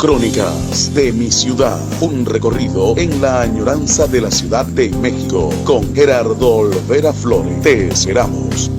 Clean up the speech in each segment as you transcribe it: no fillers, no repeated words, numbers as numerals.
Crónicas de mi ciudad, un recorrido en la añoranza de la Ciudad de México, con Gerardo Olvera Flores. Te esperamos.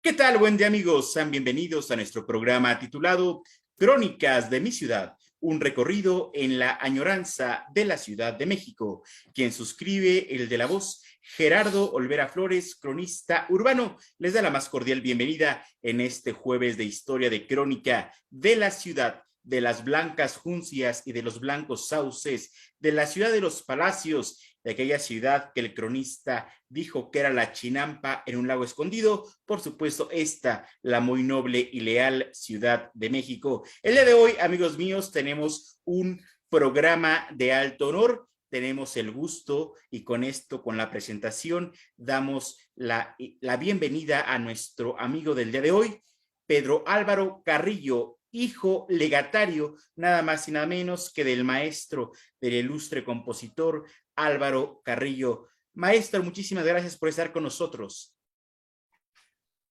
¿Qué tal? Buen día, amigos. Sean bienvenidos a nuestro programa titulado Crónicas de mi ciudad, un recorrido en la añoranza de la Ciudad de México. Quien suscribe el de la voz, Gerardo Olvera Flores, cronista urbano, les da la más cordial bienvenida en este jueves de historia de crónica de la ciudad, de las blancas juncias y de los blancos sauces, de la ciudad de los palacios, de aquella ciudad que el cronista dijo que era la chinampa en un lago escondido, por supuesto esta, la muy noble y leal Ciudad de México. El día de hoy, amigos míos, tenemos un programa de alto honor, tenemos el gusto y con esto, con la presentación, damos la bienvenida a nuestro amigo del día de hoy, Pedro Álvaro Carrillo, hijo legatario, nada más y nada menos que del maestro, del ilustre compositor Álvaro Carrillo. Maestro, muchísimas gracias por estar con nosotros.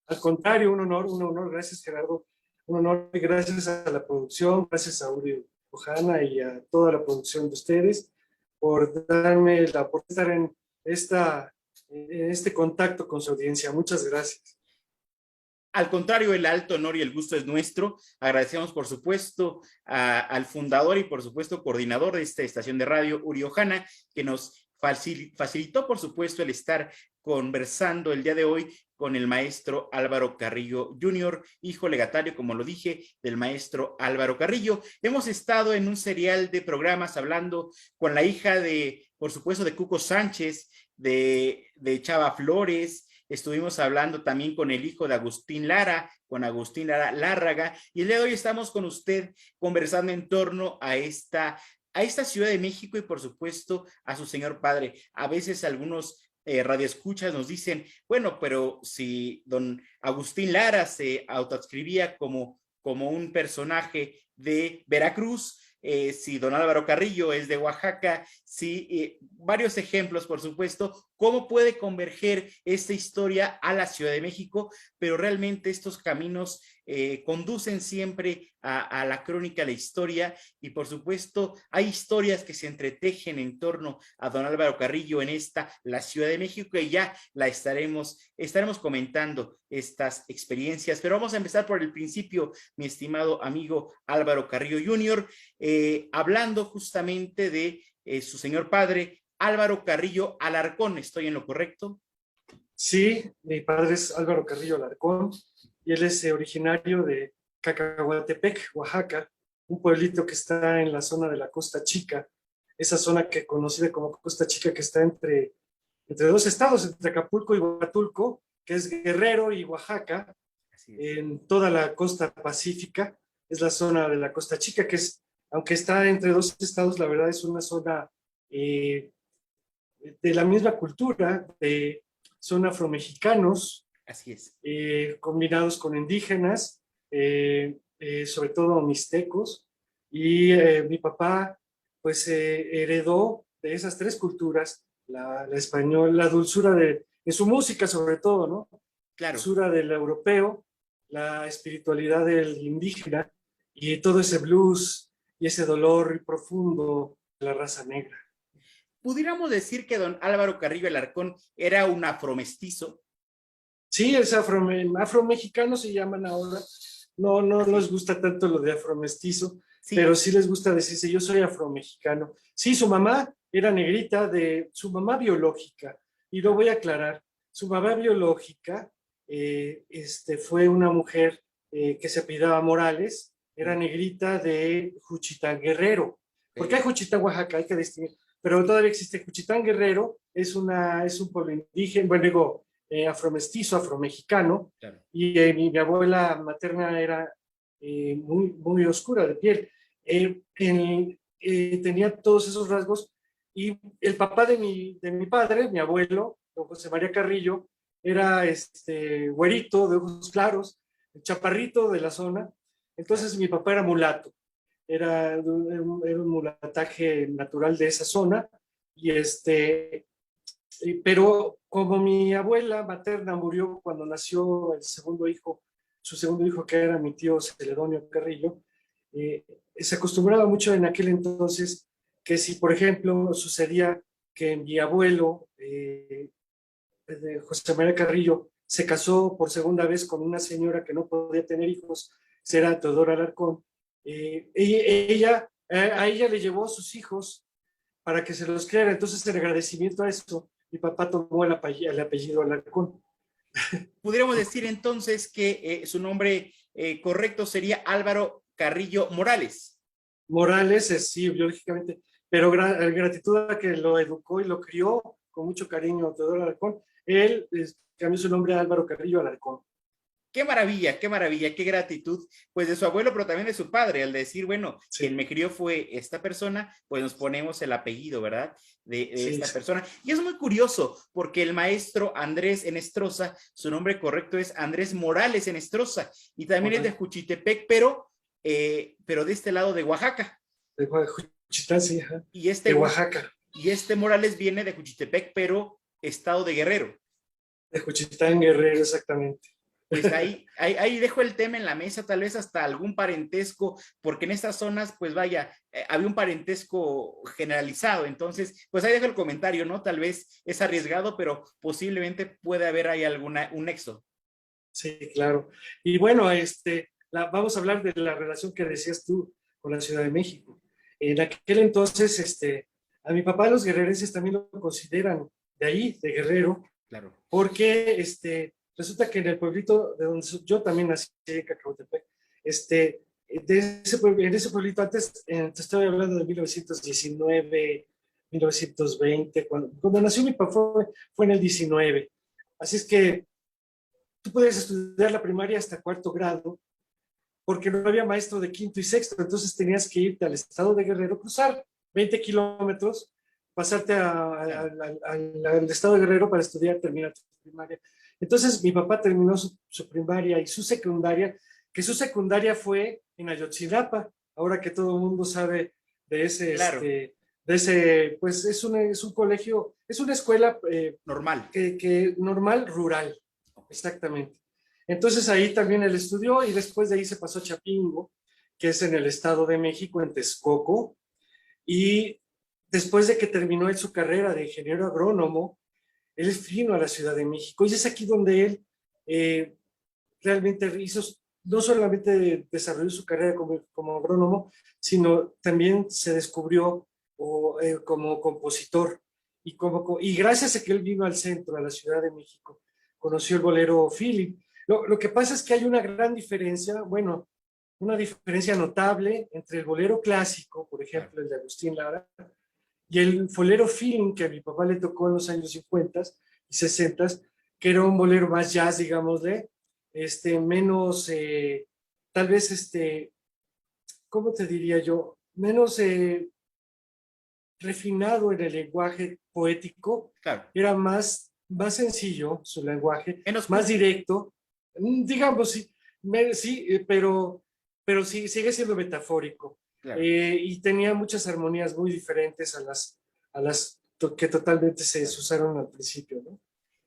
Al contrario, un honor, gracias Gerardo, un honor y gracias a la producción, gracias a Uri Ojana y a toda la producción de ustedes por darme la oportunidad de estar en este contacto con su audiencia. Muchas gracias. Al contrario, el alto honor y el gusto es nuestro. Agradecemos, por supuesto, al fundador y, por supuesto, coordinador de esta estación de radio, Uri Ojana, que nos facilitó, por supuesto, el estar conversando el día de hoy con el maestro Álvaro Carrillo Jr., hijo legatario, como lo dije, del maestro Álvaro Carrillo. Hemos estado en un serial de programas hablando con la hija de, por supuesto, de Cuco Sánchez, de Chava Flores. Estuvimos hablando también con el hijo de Agustín Lara, con Agustín Lara Lárraga, y el día de hoy estamos con usted conversando en torno a esta Ciudad de México y, por supuesto, a su señor padre. A veces algunos radioescuchas nos dicen, bueno, pero si don Agustín Lara se autoadscribía como un personaje de Veracruz, si don Álvaro Carrillo es de Oaxaca, si varios ejemplos, por supuesto, cómo puede converger esta historia a la Ciudad de México, pero realmente estos caminos conducen siempre a la crónica, a la historia, y por supuesto hay historias que se entretejen en torno a don Álvaro Carrillo en la Ciudad de México, y ya la estaremos comentando estas experiencias, pero vamos a empezar por el principio, mi estimado amigo Álvaro Carrillo Jr., hablando justamente de su señor padre, Álvaro Carrillo Alarcón. ¿Estoy en lo correcto? Sí, mi padre es Álvaro Carrillo Alarcón y él es originario de Cacahuatepec, Oaxaca, un pueblito que está en la zona de la Costa Chica, esa zona que conocida como Costa Chica, que está entre dos estados, entre Acapulco y Huatulco, que es Guerrero y Oaxaca, en toda la costa pacífica. Es la zona de la Costa Chica, que es, aunque está entre dos estados, la verdad es una zona de la misma cultura, son afromexicanos. Así es. Combinados con indígenas, sobre todo mixtecos, y mi papá pues heredó de esas tres culturas, la española, la dulzura en su música sobre todo, ¿no? Claro. La dulzura del europeo, la espiritualidad del indígena y todo ese blues y ese dolor profundo de la raza negra. ¿Pudiéramos decir que don Álvaro Carrillo Alarcón era un afromestizo? Sí, es afromexicano se llaman ahora. No les gusta tanto lo de afromestizo, sí, pero sí les gusta decirse yo soy afromexicano. Sí, su mamá era negrita, su mamá biológica, y lo voy a aclarar. Su mamá biológica fue una mujer que se apellidaba Morales, era negrita de Juchitán Guerrero. Porque hay Juchitán, Oaxaca, hay que distinguir. Pero todavía existe Juchitán Guerrero, es un pueblo indígena, bueno, digo, afromestizo, afromexicano, claro. Y mi abuela materna era muy oscura de piel. Tenía todos esos rasgos, y el papá de mi padre, mi abuelo, don José María Carrillo, era güerito, de ojos claros, el chaparrito de la zona. Entonces mi papá era mulato, era un mulataje natural de esa zona, Pero como mi abuela materna murió cuando nació su segundo hijo, que era mi tío Celedonio Carrillo, se acostumbraba mucho en aquel entonces que si, por ejemplo, sucedía que mi abuelo, José María Carrillo, se casó por segunda vez con una señora que no podía tener hijos, era Teodora Alarcón, a ella le llevó a sus hijos para que se los criara. Entonces, en agradecimiento a eso, mi papá tomó el apellido Alarcón. Pudiéramos decir entonces que su nombre correcto sería Álvaro Carrillo Morales. Morales, sí, biológicamente, pero gratitud a que lo educó y lo crió con mucho cariño Teodoro Alarcón. Él cambió su nombre a Álvaro Carrillo Alarcón. Qué maravilla, qué gratitud, pues de su abuelo, pero también de su padre, al decir, bueno, sí, quien me crió fue esta persona, pues nos ponemos el apellido, ¿verdad? De sí, esta persona. Y es muy curioso, porque el maestro Andrés Enestrosa, su nombre correcto es Andrés Morales Enestrosa, y también es de Juchitepec, pero de este lado de Oaxaca. De Juchitán, sí, ajá. Y de Oaxaca. Y Morales viene de Juchitepec, pero estado de Guerrero. De Juchitán, Guerrero, exactamente. Pues ahí dejo el tema en la mesa, tal vez hasta algún parentesco, porque en estas zonas, pues vaya, había un parentesco generalizado, entonces, pues ahí dejo el comentario, ¿no? Tal vez es arriesgado, pero posiblemente puede haber ahí un nexo. Sí, claro. Y bueno, vamos a hablar de la relación que decías tú con la Ciudad de México. En aquel entonces, a mi papá los guerrerenses también lo consideran de ahí, de Guerrero, claro, porque resulta que en el pueblito de donde yo también nací, Cacautepec, en ese pueblito antes, te estoy hablando de 1919, 1920, cuando nació mi papá fue en el 19. Así es que tú podías estudiar la primaria hasta cuarto grado, porque no había maestro de quinto y sexto, entonces tenías que irte al estado de Guerrero, cruzar 20 kilómetros, pasarte al estado de Guerrero para estudiar, terminar tu primaria. Entonces mi papá terminó su primaria y su secundaria, que su secundaria fue en Ayotzinapa, ahora que todo el mundo sabe de ese, claro, pues es un colegio, es una escuela normal. Normal, rural, exactamente. Entonces ahí también él estudió y después de ahí se pasó a Chapingo, que es en el Estado de México, en Texcoco, y después de que terminó él su carrera de ingeniero agrónomo, él vino a la Ciudad de México y es aquí donde él realmente hizo, no solamente desarrolló su carrera como agrónomo, sino también se descubrió como compositor y gracias a que él vino al centro, a la Ciudad de México, conoció el bolero Philip. Lo que pasa es que hay una gran diferencia, bueno, una diferencia notable entre el bolero clásico, por ejemplo, el de Agustín Lara, y el bolero feeling que a mi papá le tocó en los años 50 y 60, que era un bolero más jazz, digámosle, menos, tal vez, ¿cómo te diría yo? Menos refinado en el lenguaje poético, claro. Era más sencillo su lenguaje, más directo, digamos, sí, pero sí, sigue siendo metafórico. Claro. Y tenía muchas armonías muy diferentes a las que totalmente se usaron al principio, ¿no?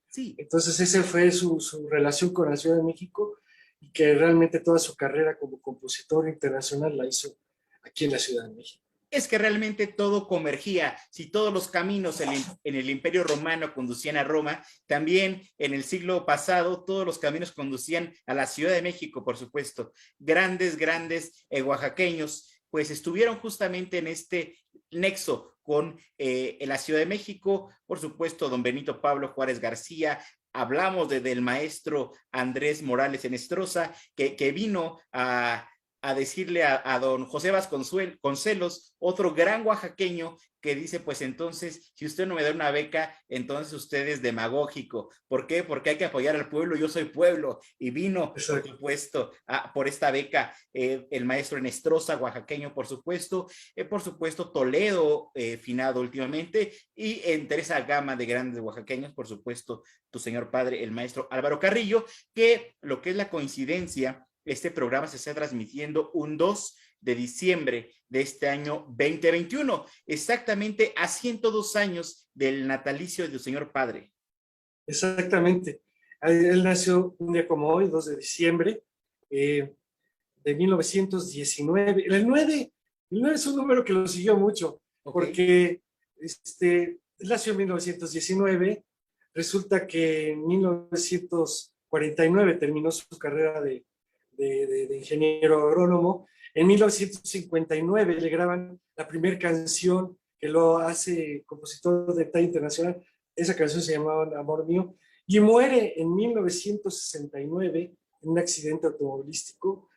Sí. Entonces esa fue su relación con la Ciudad de México y que realmente toda su carrera como compositor internacional la hizo aquí en la Ciudad de México. Es que realmente todo convergía. Si todos los caminos en el Imperio Romano conducían a Roma, también en el siglo pasado todos los caminos conducían a la Ciudad de México, por supuesto. Grandes oaxaqueños, pues estuvieron justamente en este nexo con la Ciudad de México, por supuesto, don Benito Pablo Juárez García. Hablamos del maestro Andrés Morales Enestrosa, que vino a decirle a don José Vasconcelos, otro gran oaxaqueño, que dice, pues entonces, si usted no me da una beca, entonces usted es demagógico. ¿Por qué? Porque hay que apoyar al pueblo, yo soy pueblo, y vino, por supuesto, por esta beca, el maestro Enestrosa, oaxaqueño, por supuesto, Toledo, finado últimamente, y entre esa gama de grandes oaxaqueños, por supuesto, tu señor padre, el maestro Álvaro Carrillo, que lo que es la coincidencia, este programa se está transmitiendo un 2 de diciembre de este año 2021, exactamente a 102 años del natalicio de tu señor padre. Exactamente. Él nació un día como hoy, 2 de diciembre de 1919. El nueve es un número que lo siguió mucho, porque él nació en 1919. Resulta que en 1949 terminó su carrera de ingeniero agrónomo. En 1959 le graban la primera canción que lo hace compositor de talla internacional. Esa canción se llamaba Amor Mío, y muere en 1969 en un accidente automovilístico,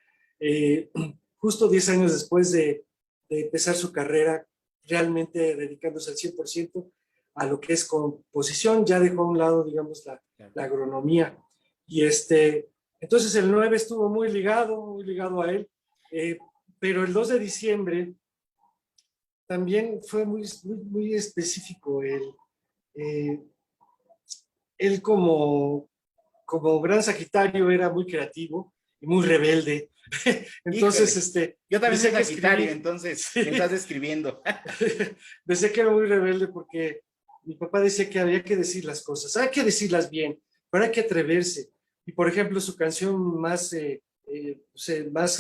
justo 10 años después de empezar su carrera, realmente dedicándose al 100% a lo que es composición. Ya dejó a un lado, digamos, la agronomía. Y entonces el 9 estuvo muy ligado a él, pero el 2 de diciembre también fue muy, muy, muy específico. Él como gran Sagitario era muy creativo y muy rebelde. Entonces, yo también soy decía que Sagitario, entonces Sí. me estás describiendo. Decía que era muy rebelde porque mi papá decía que había que decir las cosas, hay que decirlas bien, pero hay que atreverse. Y por ejemplo, su canción más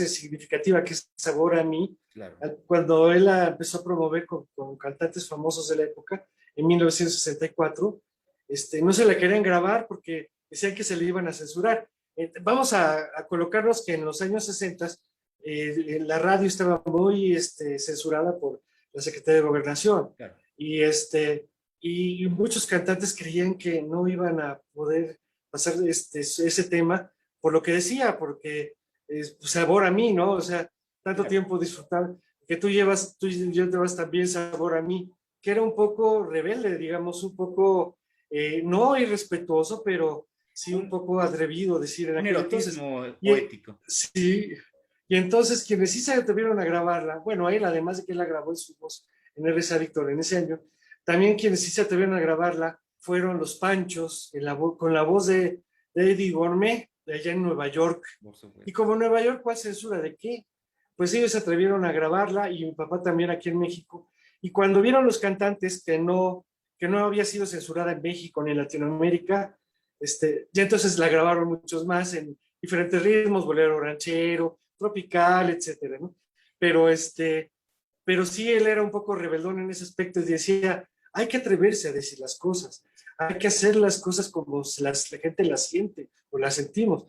significativa, que es Sabor a mí, Claro. cuando él la empezó a promover con cantantes famosos de la época, en 1964, no se la querían grabar porque decían que se le iban a censurar. Vamos a colocarnos que en los años 60 la radio estaba muy censurada por la Secretaría de Gobernación. Claro. Y muchos cantantes creían que no iban a poder pasar ese tema por lo que decía, porque sabor a mí, ¿no? O sea, tanto tiempo disfrutar, que tú llevas también sabor a mí, que era un poco rebelde, digamos, un poco, no irrespetuoso, pero sí un poco atrevido decir en un aquel erotismo entonces. poético. Sí, y entonces quienes sí se atrevieron a grabarla, bueno, él además de que él la grabó en su voz en RCA Víctor en ese año, también quienes sí se atrevieron a grabarla fueron los Panchos, con la voz de Eddie Gourmet, de allá en Nueva York. Y como Nueva York, ¿cuál censura de qué? Pues ellos se atrevieron a grabarla, y mi papá también aquí en México. Y cuando vieron los cantantes que no había sido censurada en México ni en Latinoamérica, ya entonces la grabaron muchos más en diferentes ritmos, bolero ranchero, tropical, etcétera, ¿no? Pero sí, él era un poco rebeldón en ese aspecto y decía, hay que atreverse a decir las cosas, hay que hacer las cosas como la gente las siente o las sentimos.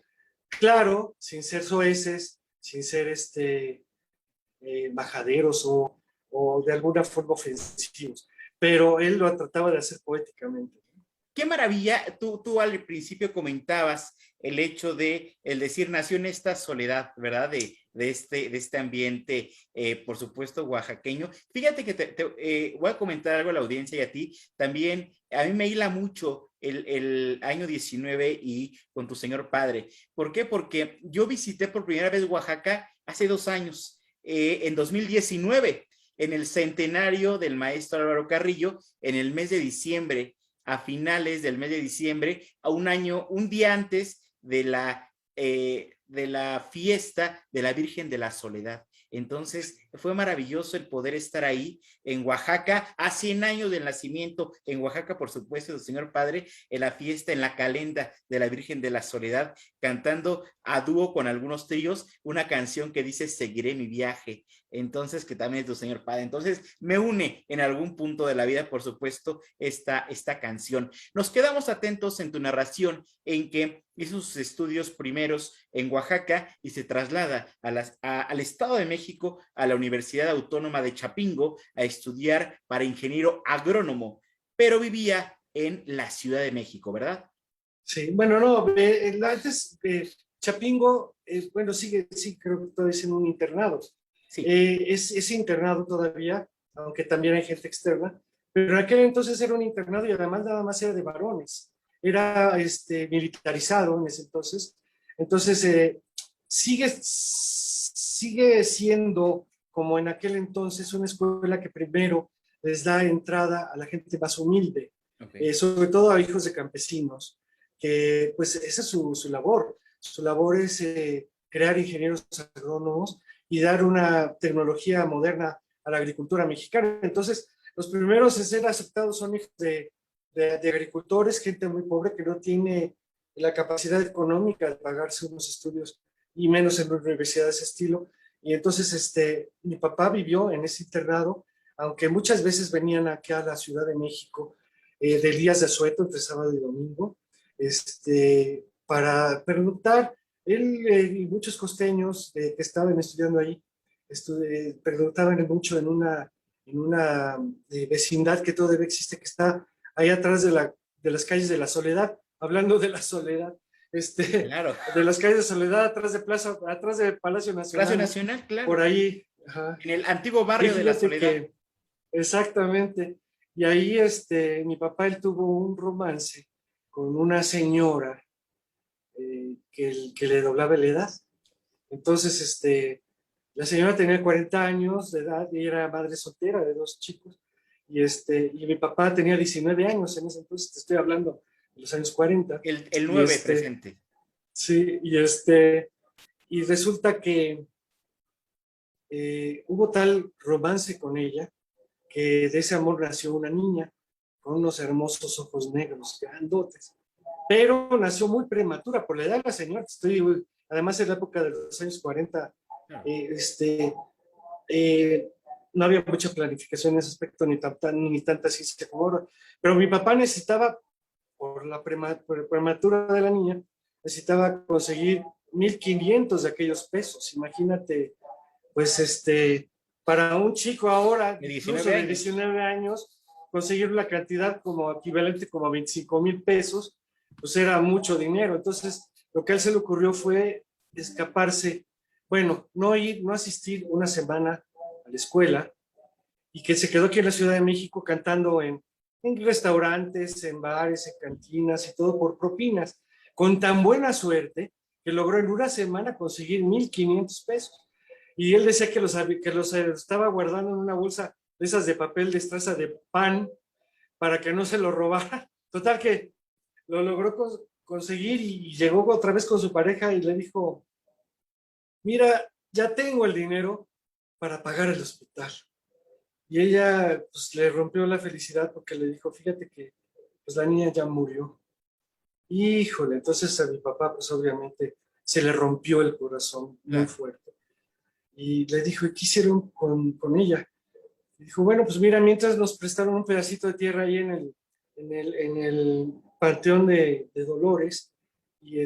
Claro, sin ser soeces, sin ser majaderos o de alguna forma ofensivos, pero él lo trataba de hacer poéticamente. Qué maravilla, tú al principio comentabas el hecho de el decir nació en esta soledad, ¿verdad? De este ambiente, por supuesto, oaxaqueño. Fíjate que voy a comentar algo a la audiencia y a ti. También a mí me hila mucho el año 19 y con tu señor padre. ¿Por qué? Porque yo visité por primera vez Oaxaca hace 2 años, en 2019, en el centenario del maestro Álvaro Carrillo, en el mes de diciembre, a finales del mes de diciembre, un día antes de la fiesta de la Virgen de la Soledad. Entonces fue maravilloso el poder estar ahí en Oaxaca, a 100 años del nacimiento en Oaxaca, por supuesto, del señor padre, en la fiesta, en la calenda de la Virgen de la Soledad, cantando a dúo con algunos tríos una canción que dice Seguiré mi viaje, entonces que también es tu señor padre. Entonces me une en algún punto de la vida, por supuesto, esta canción. Nos quedamos atentos en tu narración en que hizo sus estudios primeros en Oaxaca y se traslada al Estado de México, a la Universidad Autónoma de Chapingo, a estudiar para ingeniero agrónomo, pero vivía en la Ciudad de México, ¿verdad? Sí, bueno, no, antes Chapingo, bueno, sí, creo que todavía es en un internado. Sí. Es internado todavía, aunque también hay gente externa, pero en aquel entonces era un internado y además nada más era de varones. Era militarizado en ese entonces. Entonces, sigue siendo, como en aquel entonces, una escuela que primero les da entrada a la gente más humilde, okay. Sobre todo a hijos de campesinos, que pues esa es su labor. Su labor es crear ingenieros agrónomos y dar una tecnología moderna a la agricultura mexicana. Entonces, los primeros en ser aceptados son hijos de agricultores, gente muy pobre que no tiene la capacidad económica de pagarse unos estudios, y menos en una universidad de ese estilo. Y entonces mi papá vivió en ese internado, aunque muchas veces venían aquí a la Ciudad de México de días de asueto entre sábado y domingo, para pernoctar. Él y muchos costeños que estaban estudiando ahí pernoctaban mucho en una vecindad que todavía existe, que está ahí atrás de las calles de la Soledad. Hablando de la Soledad, Claro. de las calles de Soledad, atrás de Palacio Nacional. Palacio Nacional, claro. Por ahí. Ajá. En el antiguo barrio de la Soledad. Exactamente. Y ahí mi papá, él tuvo un romance con una señora que le doblaba la edad. Entonces, la señora tenía 40 años de edad y era madre soltera de 2 chicos. Y mi papá tenía 19 años en ese entonces, te estoy hablando de los años 40. El 9 presente. Sí, y resulta que hubo tal romance con ella que de ese amor nació una niña con unos hermosos ojos negros, grandotes. Pero nació muy prematura por la edad de la señora. Además, en la época de los años 40, no había mucha planificación en ese aspecto, ni tanta ciencia como ahora. Pero mi papá necesitaba, por la prematura de la niña, necesitaba conseguir 1,500 de aquellos pesos. Imagínate, pues para un chico ahora, de incluso de 19 años, conseguir una cantidad como equivalente como a 25,000 pesos, pues era mucho dinero. Entonces, lo que a él se le ocurrió fue escaparse, bueno, no asistir una semana a la escuela, y que se quedó aquí en la Ciudad de México cantando en restaurantes, en bares, en cantinas y todo por propinas, con tan buena suerte que logró en una semana conseguir 1,500 pesos. Y él decía que los estaba guardando en una bolsa de esas de papel de estraza de pan para que no se lo robaran. Total que lo logró conseguir y llegó otra vez con su pareja y le dijo: mira, ya tengo el dinero para pagar el hospital. Y ella pues le rompió la felicidad porque le dijo: fíjate que pues la niña ya murió. Híjole, entonces a mi papá pues obviamente se le rompió el corazón muy fuerte. Y le dijo: ¿y qué hicieron con ella? Y dijo: bueno, pues mira, mientras nos prestaron un pedacito de tierra ahí en el Panteón de Dolores, y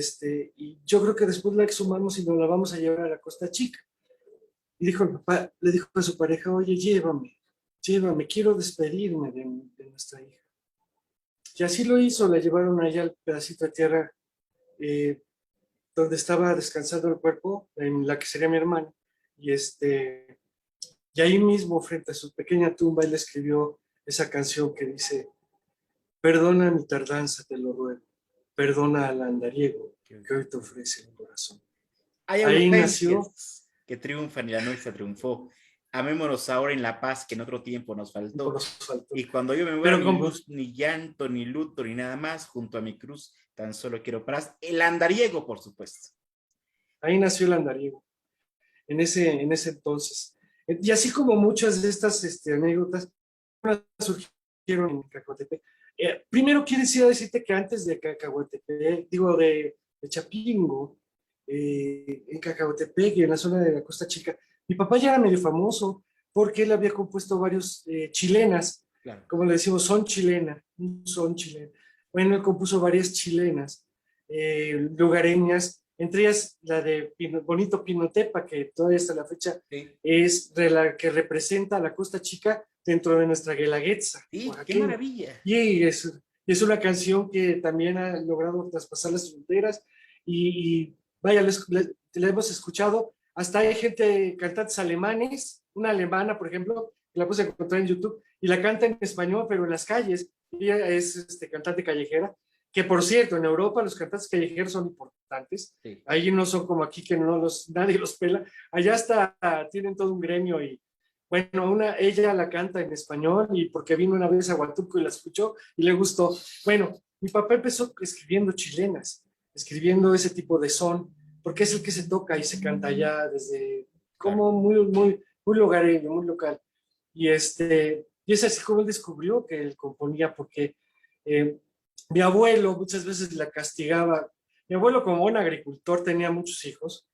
yo creo que después la exhumamos y nos la vamos a llevar a la Costa Chica. Y dijo el papá, le dijo a su pareja: oye, llévame, quiero despedirme de nuestra hija. Y así lo hizo, la llevaron allá al pedacito de tierra donde estaba descansando el cuerpo, en la que sería mi hermana. Y ahí mismo, frente a su pequeña tumba, él escribió esa canción que dice: perdona mi tardanza, te lo ruego, perdona al andariego que hoy te ofrece el corazón. Ahí nació que triunfan y la nuestra triunfó. Amémonos ahora en la paz que en otro tiempo nos faltó. Y cuando yo me muera, ni luz, ni llanto, ni luto, ni nada más, junto a mi cruz, tan solo quiero paz. El andariego, por supuesto. Ahí nació el andariego, en ese entonces. Y así como muchas de estas anécdotas surgieron en Cacahuatepec. Primero quiero decirte que antes de Cacahuatepec, de Chapingo, en Cacahuatepec y en la zona de la Costa Chica, mi papá ya era medio famoso porque él había compuesto varios chilenas, claro. Como le decimos, son chilena. Bueno, él compuso varias chilenas, lugareñas, entre ellas la de Bonito Pinotepa, que todavía hasta la fecha es la que representa a la Costa Chica dentro de nuestra Guelaguetza. Sí, qué maravilla. Y es una canción que también ha logrado traspasar las fronteras y vaya, la hemos escuchado. Hasta hay cantantes alemanes, una alemana, por ejemplo, que la puse a encontrar en YouTube, y la canta en español, pero en las calles. Ella es cantante callejera, que por cierto, en Europa los cantantes callejeros son importantes. Sí. Ahí no son como aquí, que nadie los pela. Allá hasta tienen todo un gremio y, bueno, ella la canta en español y porque vino una vez a Huatulco y la escuchó y le gustó. Bueno, mi papá empezó escribiendo chilenas, escribiendo ese tipo de son, porque es el que se toca y se canta allá desde como muy lugareño, muy local. Y es así como él descubrió que él componía, porque mi abuelo muchas veces la castigaba. Mi abuelo, como buen agricultor, tenía muchos hijos,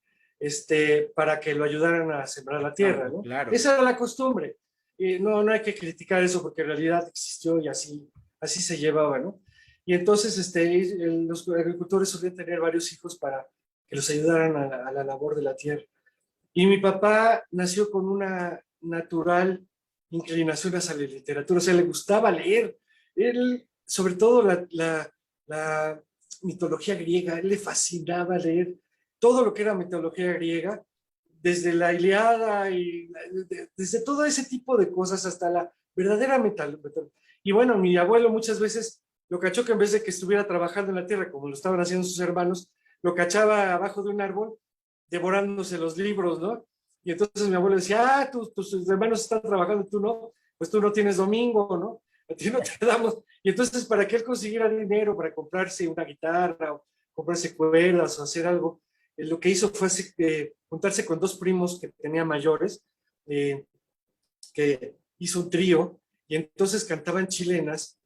para que lo ayudaran a sembrar la tierra, ¿no? Claro. Esa era la costumbre. Y no hay que criticar eso, porque en realidad existió y así se llevaba, ¿no? Y entonces los agricultores solían tener varios hijos para que los ayudaran a la labor de la tierra. Y mi papá nació con una natural inclinación hacia la literatura, o sea, le gustaba leer. Él, sobre todo la mitología griega, él le fascinaba leer todo lo que era mitología griega, desde la Ilíada y desde todo ese tipo de cosas hasta la verdadera mitología. Y bueno, mi abuelo muchas veces lo cachó que en vez de que estuviera trabajando en la tierra, como lo estaban haciendo sus hermanos, lo cachaba abajo de un árbol devorándose los libros, ¿no? Y entonces mi abuelo decía, tus hermanos están trabajando, tú no, pues tú no tienes domingo, ¿no? A ti no te damos. Y entonces para que él consiguiera dinero para comprarse una guitarra o comprarse cuerdas o hacer algo, lo que hizo fue juntarse con dos primos que tenía mayores, que hizo un trío, y entonces cantaban chilenas,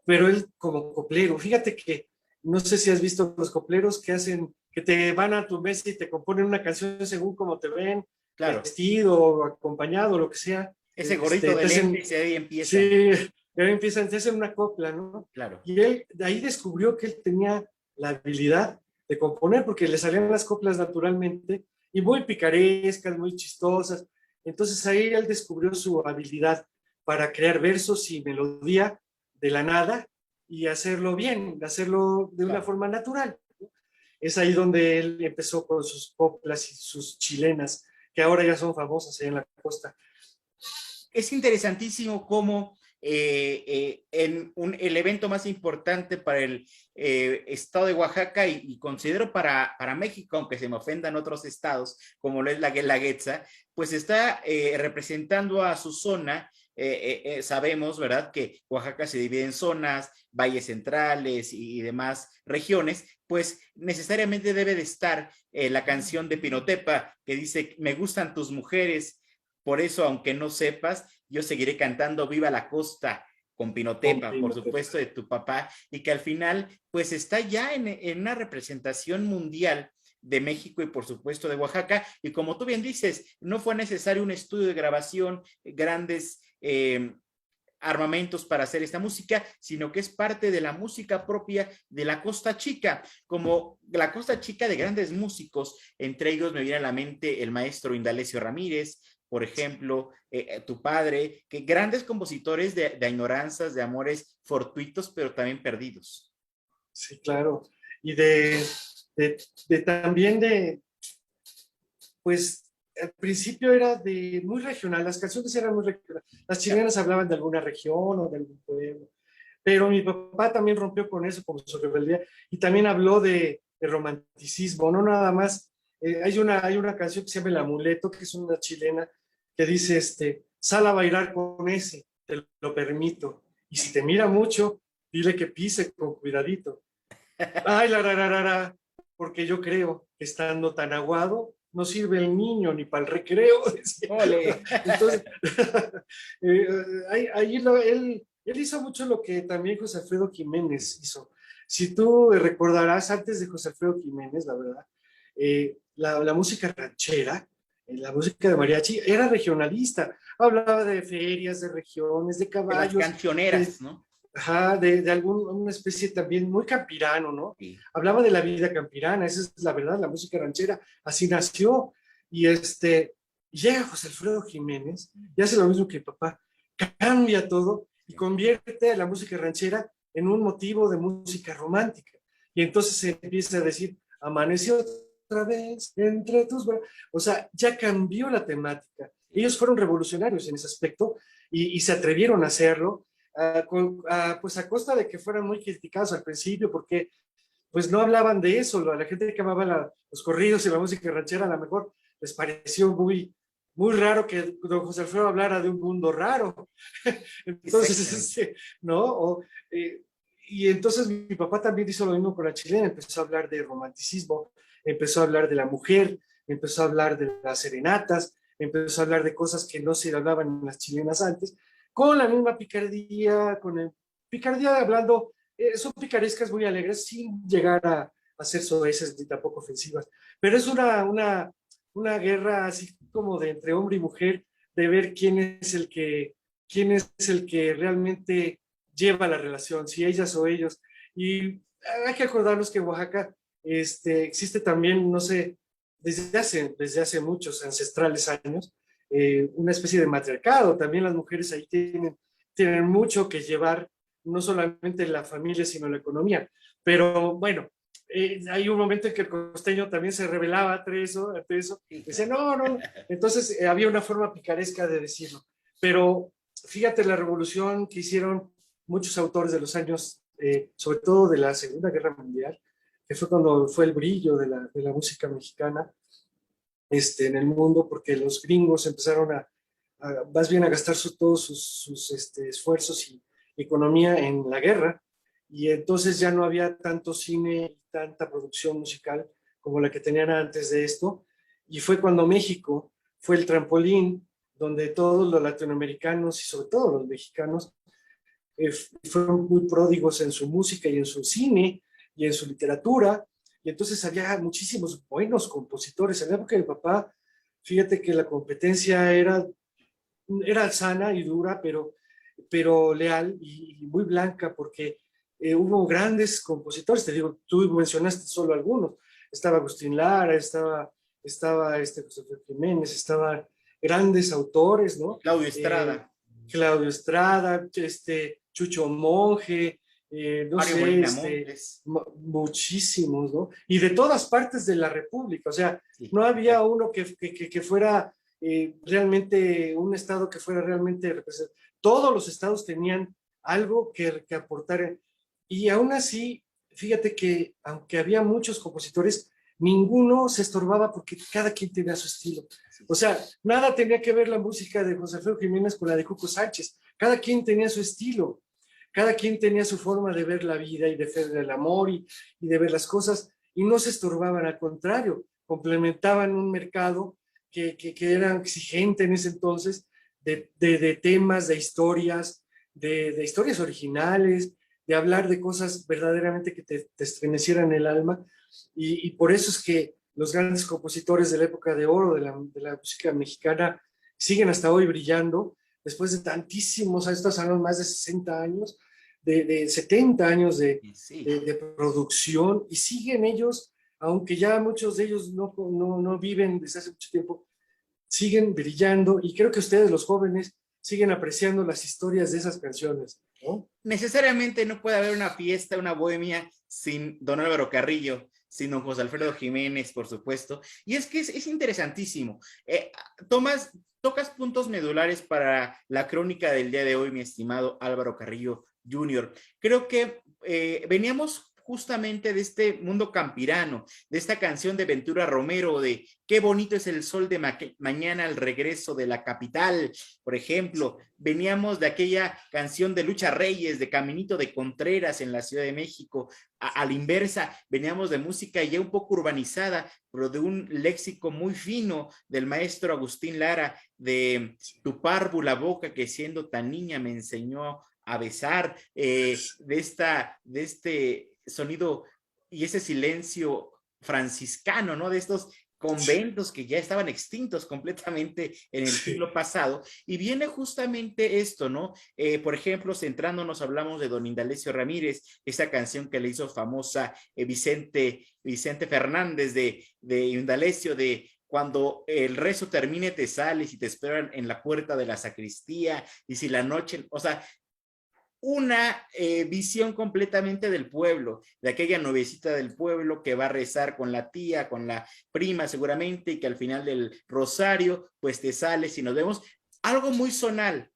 pero él como coplero. Fíjate que no sé si has visto los copleros que te van a tu mesa y te componen una canción según como te ven, Claro. vestido, acompañado, lo que sea. Ese gorrito de lentes y ahí empieza. Sí, ahí empiezan, te hacen una copla, ¿no? Claro. Y él de ahí descubrió que él tenía la habilidad de componer, porque le salían las coplas naturalmente y muy picarescas, muy chistosas. Entonces ahí él descubrió su habilidad para crear versos y melodía de la nada y hacerlo bien, hacerlo de una forma natural. Es ahí donde él empezó con sus coplas y sus chilenas, que ahora ya son famosas ahí en la costa. Es interesantísimo cómo el evento más importante para el estado de Oaxaca y considero para México, aunque se me ofendan otros estados, como lo es la Guelaguetza, pues está representando a su zona. Sabemos, ¿verdad?, que Oaxaca se divide en zonas, valles centrales y demás regiones, pues necesariamente debe de estar la canción de Pinotepa que dice, me gustan tus mujeres, por eso, aunque no sepas, yo seguiré cantando Viva la Costa con Pinotepa, por supuesto, de tu papá, y que al final, pues está ya en una representación mundial de México y por supuesto de Oaxaca, y como tú bien dices, no fue necesario un estudio de grabación, grandes armamentos para hacer esta música, sino que es parte de la música propia de la Costa Chica, como la Costa Chica de grandes músicos, entre ellos me viene a la mente el maestro Indalecio Ramírez, por ejemplo, tu padre, que grandes compositores de añoranzas, de amores fortuitos, pero también perdidos. Sí, claro. Y también pues al principio era muy regional, las canciones eran muy regionales. Las chilenas hablaban de alguna región o de algún pueblo, pero mi papá también rompió con eso, con su rebeldía, y también habló de romanticismo, no nada más. Hay una canción que se llama El Amuleto, que es una chilena, que dice, sal a bailar con ese, te lo permito, y si te mira mucho, dile que pise con cuidadito. Ay, la, porque yo creo que estando tan aguado, no sirve el niño ni para el recreo. Entonces, él hizo mucho lo que también José Alfredo Jiménez hizo. Si tú recordarás, antes de José Alfredo Jiménez, la verdad, la música ranchera, la música de mariachi, era regionalista. Hablaba de ferias, de regiones, de caballos. De las cancioneras, ¿no? Ajá, de una especie también muy campirano, ¿no? Sí. Hablaba de la vida campirana, esa es la verdad, la música ranchera, así nació. Y llega José Alfredo Jiménez y hace lo mismo que mi papá, cambia todo y convierte a la música ranchera en un motivo de música romántica. Y entonces se empieza a decir, amaneció otra vez entre tus brazos. O sea, ya cambió la temática. Ellos fueron revolucionarios en ese aspecto y se atrevieron a hacerlo. Pues a costa de que fueran muy criticados al principio, porque pues no hablaban de eso. La gente que amaba los corridos y la música ranchera a lo mejor les pareció muy, muy raro que don José Alfredo hablara de un mundo raro. Entonces, ¿no? Y entonces mi papá también hizo lo mismo con la chilena, empezó a hablar de romanticismo, empezó a hablar de la mujer, empezó a hablar de las serenatas, empezó a hablar de cosas que no se hablaban en las chilenas antes, con la misma picardía, picardía hablando, son picarescas muy alegres, sin llegar a ser soeces ni tampoco ofensivas, pero es una guerra así como de entre hombre y mujer, de ver quién es el que realmente lleva la relación, si ellas o ellos. Y hay que acordarnos que en Oaxaca existe también, no sé, desde hace muchos ancestrales años, una especie de matriarcado. También las mujeres ahí tienen mucho que llevar, no solamente la familia, sino la economía. Pero bueno, hay un momento en que el costeño también se rebelaba ante eso, decía, no, no. Entonces había una forma picaresca de decirlo. Pero fíjate la revolución que hicieron muchos autores de los años, sobre todo de la Segunda Guerra Mundial, que fue cuando fue el brillo de la música mexicana en el mundo, porque los gringos empezaron más bien a gastar todos sus esfuerzos y economía en la guerra, y entonces ya no había tanto cine y tanta producción musical como la que tenían antes de esto, y fue cuando México fue el trampolín donde todos los latinoamericanos y sobre todo los mexicanos fueron muy pródigos en su música y en su cine y en su literatura, y entonces había muchísimos buenos compositores. En la época de mi papá, fíjate que la competencia era sana y dura, pero leal y muy blanca, porque hubo grandes compositores. Te digo, tú mencionaste solo algunos. Estaba Agustín Lara, estaba José Jiménez, estaban grandes autores, ¿no? Claudio Estrada. Claudio Estrada, Chucho Monge, no Mario sé, Molina Montes. muchísimos, ¿no? Y de todas partes de la República, o sea, Sí. no había uno que fuera realmente, un estado que fuera realmente representativo. Todos los estados tenían algo que aportar, y aún así, fíjate que aunque había muchos compositores, ninguno se estorbaba porque cada quien tenía su estilo. O sea, nada tenía que ver la música de José Alfredo Jiménez con la de Cuco Sánchez. Cada quien tenía su estilo, cada quien tenía su forma de ver la vida y de ver el amor y de ver las cosas, y no se estorbaban, al contrario, complementaban un mercado que era exigente en ese entonces de temas, de historias, de historias originales, de hablar de cosas verdaderamente que te estremecieran el alma, y por eso es que los grandes compositores de la época de oro de la música mexicana siguen hasta hoy brillando, después de tantísimos, estos años, más de 60 años, de 70 años Sí. de producción, y siguen ellos, aunque ya muchos de ellos no viven desde hace mucho tiempo, siguen brillando, y creo que ustedes, los jóvenes, siguen apreciando las historias de esas canciones, ¿no? Necesariamente no puede haber una fiesta, una bohemia sin don Álvaro Carrillo, sin don José Alfredo Jiménez, por supuesto. Y es que es interesantísimo. Tocas puntos medulares para la crónica del día de hoy, mi estimado Álvaro Carrillo Jr. Creo que veníamos justamente de este mundo campirano, de esta canción de Ventura Romero, de qué bonito es el sol de mañana al regreso de la capital, por ejemplo. Veníamos de aquella canción de Lucha Reyes, de Caminito de Contreras en la Ciudad de México. A la inversa, veníamos de música ya un poco urbanizada, pero de un léxico muy fino del maestro Agustín Lara, de tu párvula boca que siendo tan niña me enseñó a besar, de este sonido y ese silencio franciscano, ¿no? De estos conventos que ya estaban extintos completamente en el siglo pasado, y viene justamente esto, ¿no? Por ejemplo, centrándonos, hablamos de don Indalecio Ramírez, esa canción que le hizo famosa Vicente Fernández de Indalecio, de cuando el rezo termine te sales y te esperan en la puerta de la sacristía, y si la noche, o sea, una visión completamente del pueblo, de aquella novecita del pueblo que va a rezar con la tía, con la prima seguramente, y que al final del rosario, pues te sales y nos vemos. Algo muy zonal,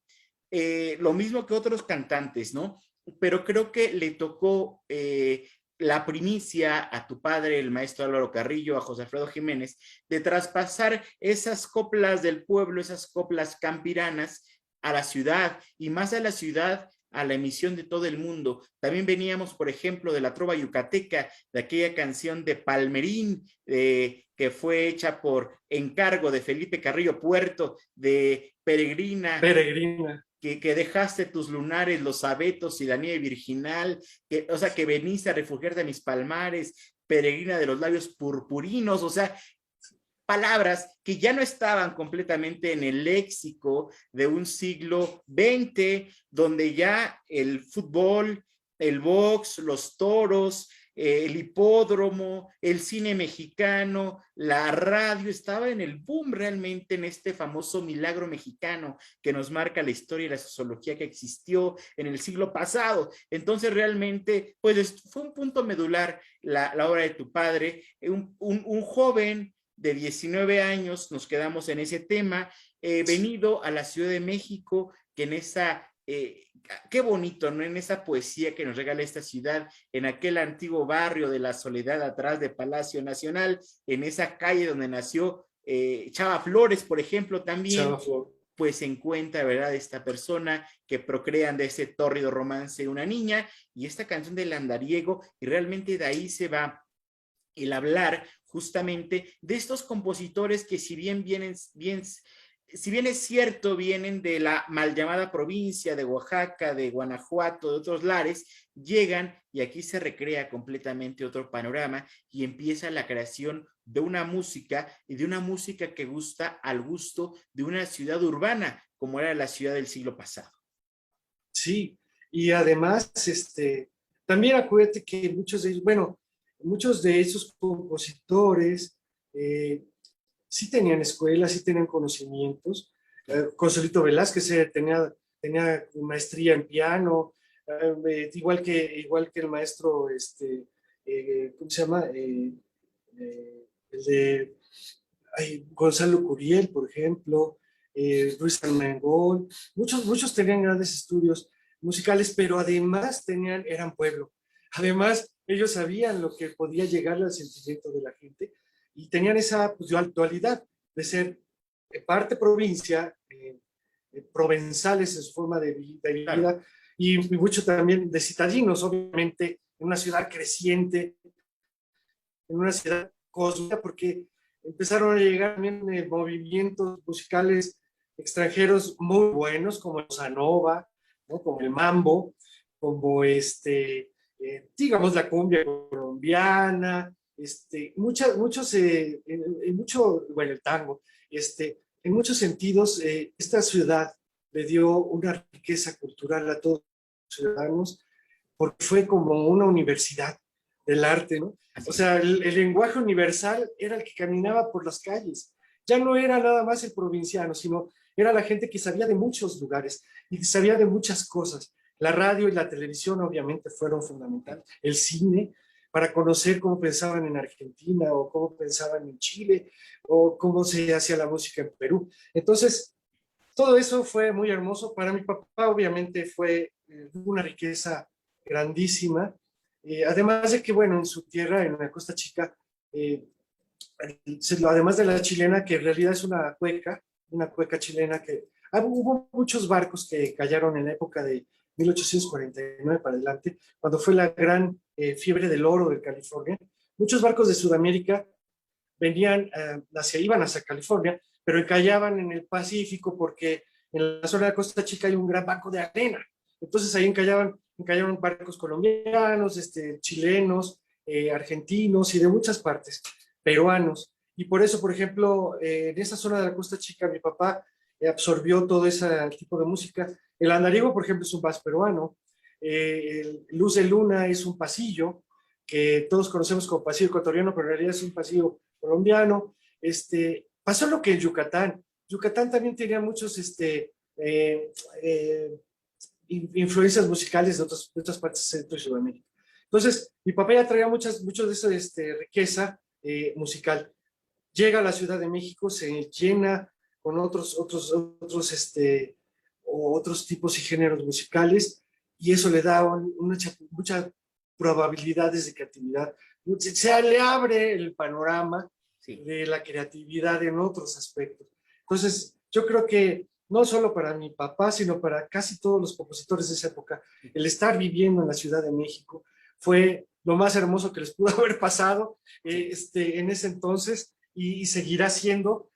lo mismo que otros cantantes, ¿no? Pero creo que le tocó la primicia a tu padre, el maestro Álvaro Carrillo, a José Alfredo Jiménez, de traspasar esas coplas del pueblo, esas coplas campiranas a la ciudad, y más a la ciudad a la emisión de todo el mundo. También veníamos, por ejemplo, de la trova yucateca, de aquella canción de Palmerín, que fue hecha por encargo de Felipe Carrillo Puerto, de Peregrina. Peregrina. Que dejaste tus lunares, los abetos y la nieve virginal, o sea, que veniste a refugiarte a mis palmares, peregrina de los labios purpurinos, o sea, palabras que ya no estaban completamente en el léxico de un siglo XX, donde ya el fútbol, el box, los toros, el hipódromo, el cine mexicano, la radio, estaba en el boom realmente en este famoso milagro mexicano que nos marca la historia y la sociología que existió en el siglo pasado. Entonces realmente, pues fue un punto medular la obra de tu padre, un joven de 19 años, nos quedamos en ese tema, venido a la Ciudad de México, que en esa... qué bonito, ¿no? En esa poesía que nos regala esta ciudad, en aquel antiguo barrio de la Soledad atrás de Palacio Nacional, en esa calle donde nació Chava Flores, por ejemplo, también, pues se encuentra, ¿verdad?, esta persona que procrean de ese tórrido romance de una niña, y esta canción del andariego, y realmente de ahí se va el hablar justamente de estos compositores que si bien es cierto, vienen de la mal llamada provincia de Oaxaca, de Guanajuato, de otros lares, llegan y aquí se recrea completamente otro panorama y empieza la creación de una música y de una música que gusta al gusto de una ciudad urbana, como era la ciudad del siglo pasado. Sí, y además, también acuérdate que muchos de esos compositores sí tenían escuelas, sí tenían conocimientos. Consuelito Velázquez tenía maestría en piano, igual que el maestro, ¿cómo se llama? El de Gonzalo Curiel, por ejemplo, Ruiz Armengol. Muchos tenían grandes estudios musicales, pero además eran pueblo. Además, ellos sabían lo que podía llegar al sentimiento de la gente y tenían esa dualidad de ser parte provincia, provenzales en su forma de vida, claro, y mucho también de citadinos, obviamente, en una ciudad creciente, en una ciudad cósmica, porque empezaron a llegar también movimientos musicales extranjeros muy buenos, como el bossa nova, ¿no?, como el mambo, como digamos la cumbia colombiana, el tango, en muchos sentidos, esta ciudad le dio una riqueza cultural a todos los ciudadanos, porque fue como una universidad del arte, ¿no? O sea, el lenguaje universal era el que caminaba por las calles. Ya no era nada más el provinciano, sino era la gente que sabía de muchos lugares y sabía de muchas cosas. La radio y la televisión obviamente fueron fundamentales. El cine, para conocer cómo pensaban en Argentina o cómo pensaban en Chile o cómo se hacía la música en Perú. Entonces, todo eso fue muy hermoso. Para mi papá obviamente fue una riqueza grandísima. Además de que, bueno, en su tierra, en la Costa Chica, además de la chilena, que en realidad es una cueca chilena, que hubo muchos barcos que cayeron en la época de 1849 para adelante, cuando fue la gran fiebre del oro de California. Muchos barcos de Sudamérica iban hacia California, pero encallaban en el Pacífico porque en la zona de la Costa Chica hay un gran banco de arena. Entonces ahí encallaban barcos colombianos, chilenos, argentinos y de muchas partes, peruanos. Y por eso, por ejemplo, en esa zona de la Costa Chica, mi papá absorbió todo ese tipo de música. El andariego, por ejemplo, es un vals peruano. Luz de Luna es un pasillo que todos conocemos como pasillo ecuatoriano, pero en realidad es un pasillo colombiano. Pasó lo que en Yucatán. Yucatán también tenía muchos influencias musicales de otras partes de Centro y Sudamérica. Entonces, mi papá ya traía mucho de esa riqueza musical. Llega a la Ciudad de México, se llena con otros tipos y géneros musicales, y eso le da muchas probabilidades de creatividad. Se le abre el panorama, sí, de la creatividad en otros aspectos. Entonces, yo creo que no solo para mi papá, sino para casi todos los compositores de esa época. El estar viviendo en la Ciudad de México fue lo más hermoso que les pudo haber pasado en ese entonces y seguirá siendo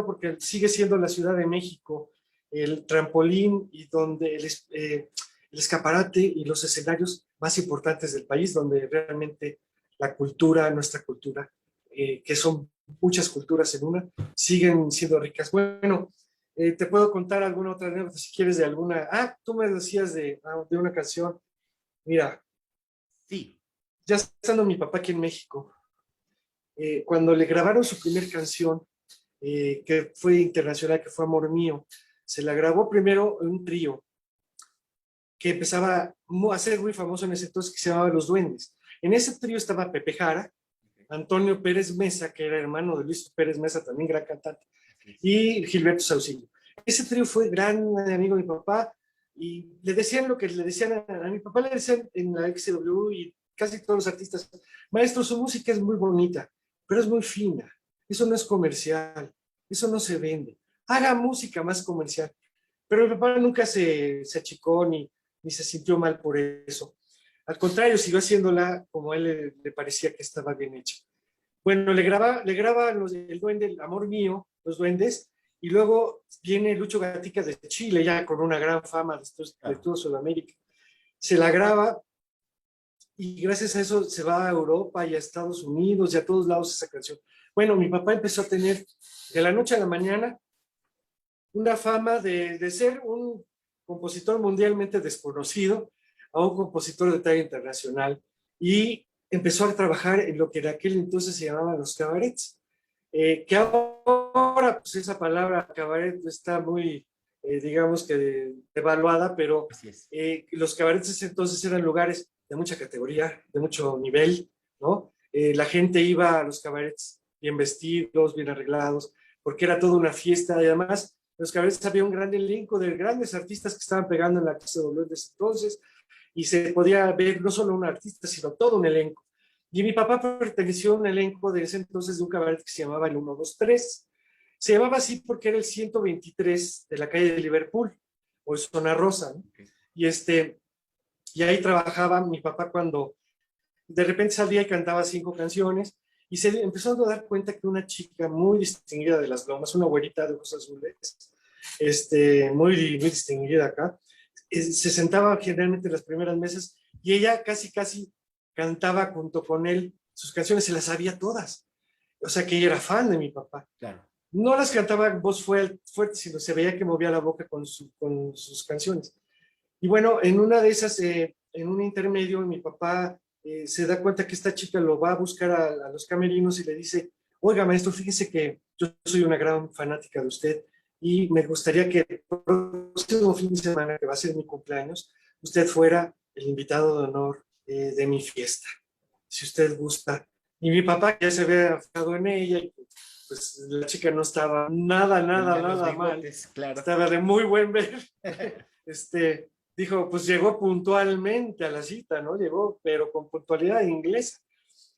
porque sigue siendo la Ciudad de México el trampolín y donde el escaparate y los escenarios más importantes del país, donde realmente la cultura, nuestra cultura, que son muchas culturas en una, siguen siendo ricas. Bueno, te puedo contar alguna otra anécdota si quieres de alguna. Ah, tú me decías de una canción. Mira, Sí. ya estando mi papá aquí en México, cuando le grabaron su primer canción, que fue internacional, que fue Amor Mío, se la grabó primero en un trío que empezaba a ser muy famoso en ese entonces, que se llamaba Los Duendes. En ese trío estaba Pepe Jara, Antonio Pérez Mesa, que era hermano de Luis Pérez Mesa, también gran cantante, y Gilberto Saucillo. Ese trío fue gran amigo de mi papá y le decían lo que le decían a mi papá, le decían en la XW y casi todos los artistas, maestro, su música es muy bonita, pero es muy fina, eso no es comercial, eso no se vende, haga música más comercial. Pero mi papá nunca se achicó ni se sintió mal por eso. Al contrario, siguió haciéndola como a él le parecía que estaba bien hecha. Bueno, le graba el duende, el Amor Mío, los duendes, y luego viene Lucho Gatica de Chile, ya con una gran fama de todo Sudamérica. Se la graba y gracias a eso se va a Europa y a Estados Unidos y a todos lados esa canción. Bueno, mi papá empezó a tener de la noche a la mañana una fama de ser un compositor mundialmente desconocido a un compositor de talla internacional y empezó a trabajar en lo que en aquel entonces se llamaban los cabarets, que ahora pues esa palabra cabaret está muy, digamos que devaluada, pero Así es. los cabarets entonces eran lugares de mucha categoría, de mucho nivel, ¿no? La gente iba a los cabarets bien vestidos, bien arreglados, porque era toda una fiesta y además los cabarets había un gran elenco de grandes artistas que estaban pegando en la XW de ese entonces y se podía ver no solo un artista, sino todo un elenco. Y mi papá perteneció a un elenco de ese entonces de un cabaret que se llamaba el 123. Se llamaba así porque era el 123 de la calle de Liverpool, o Zona Rosa, ¿no? Okay. Y ahí trabajaba mi papá cuando de repente salía y cantaba 5 canciones y se empezó a dar cuenta que una chica muy distinguida de las Lomas, una güerita de ojos azules, muy, muy distinguida acá, se sentaba generalmente en las primeras mesas y ella casi cantaba junto con él sus canciones, se las sabía todas. O sea que ella era fan de mi papá. Claro. No las cantaba en voz fuerte, sino se veía que movía la boca con sus canciones. Y bueno, en una de esas, en un intermedio, mi papá se da cuenta que esta chica lo va a buscar a los camerinos y le dice, oiga, maestro, fíjese que yo soy una gran fanática de usted y me gustaría que el próximo fin de semana, que va a ser mi cumpleaños, usted fuera el invitado de honor de mi fiesta, si usted gusta. Y mi papá ya se había fijado en ella y pues la chica no estaba nada mal. Claro. Estaba de muy buen ver. Dijo, pues llegó puntualmente a la cita, ¿no? Llegó, pero con puntualidad inglesa.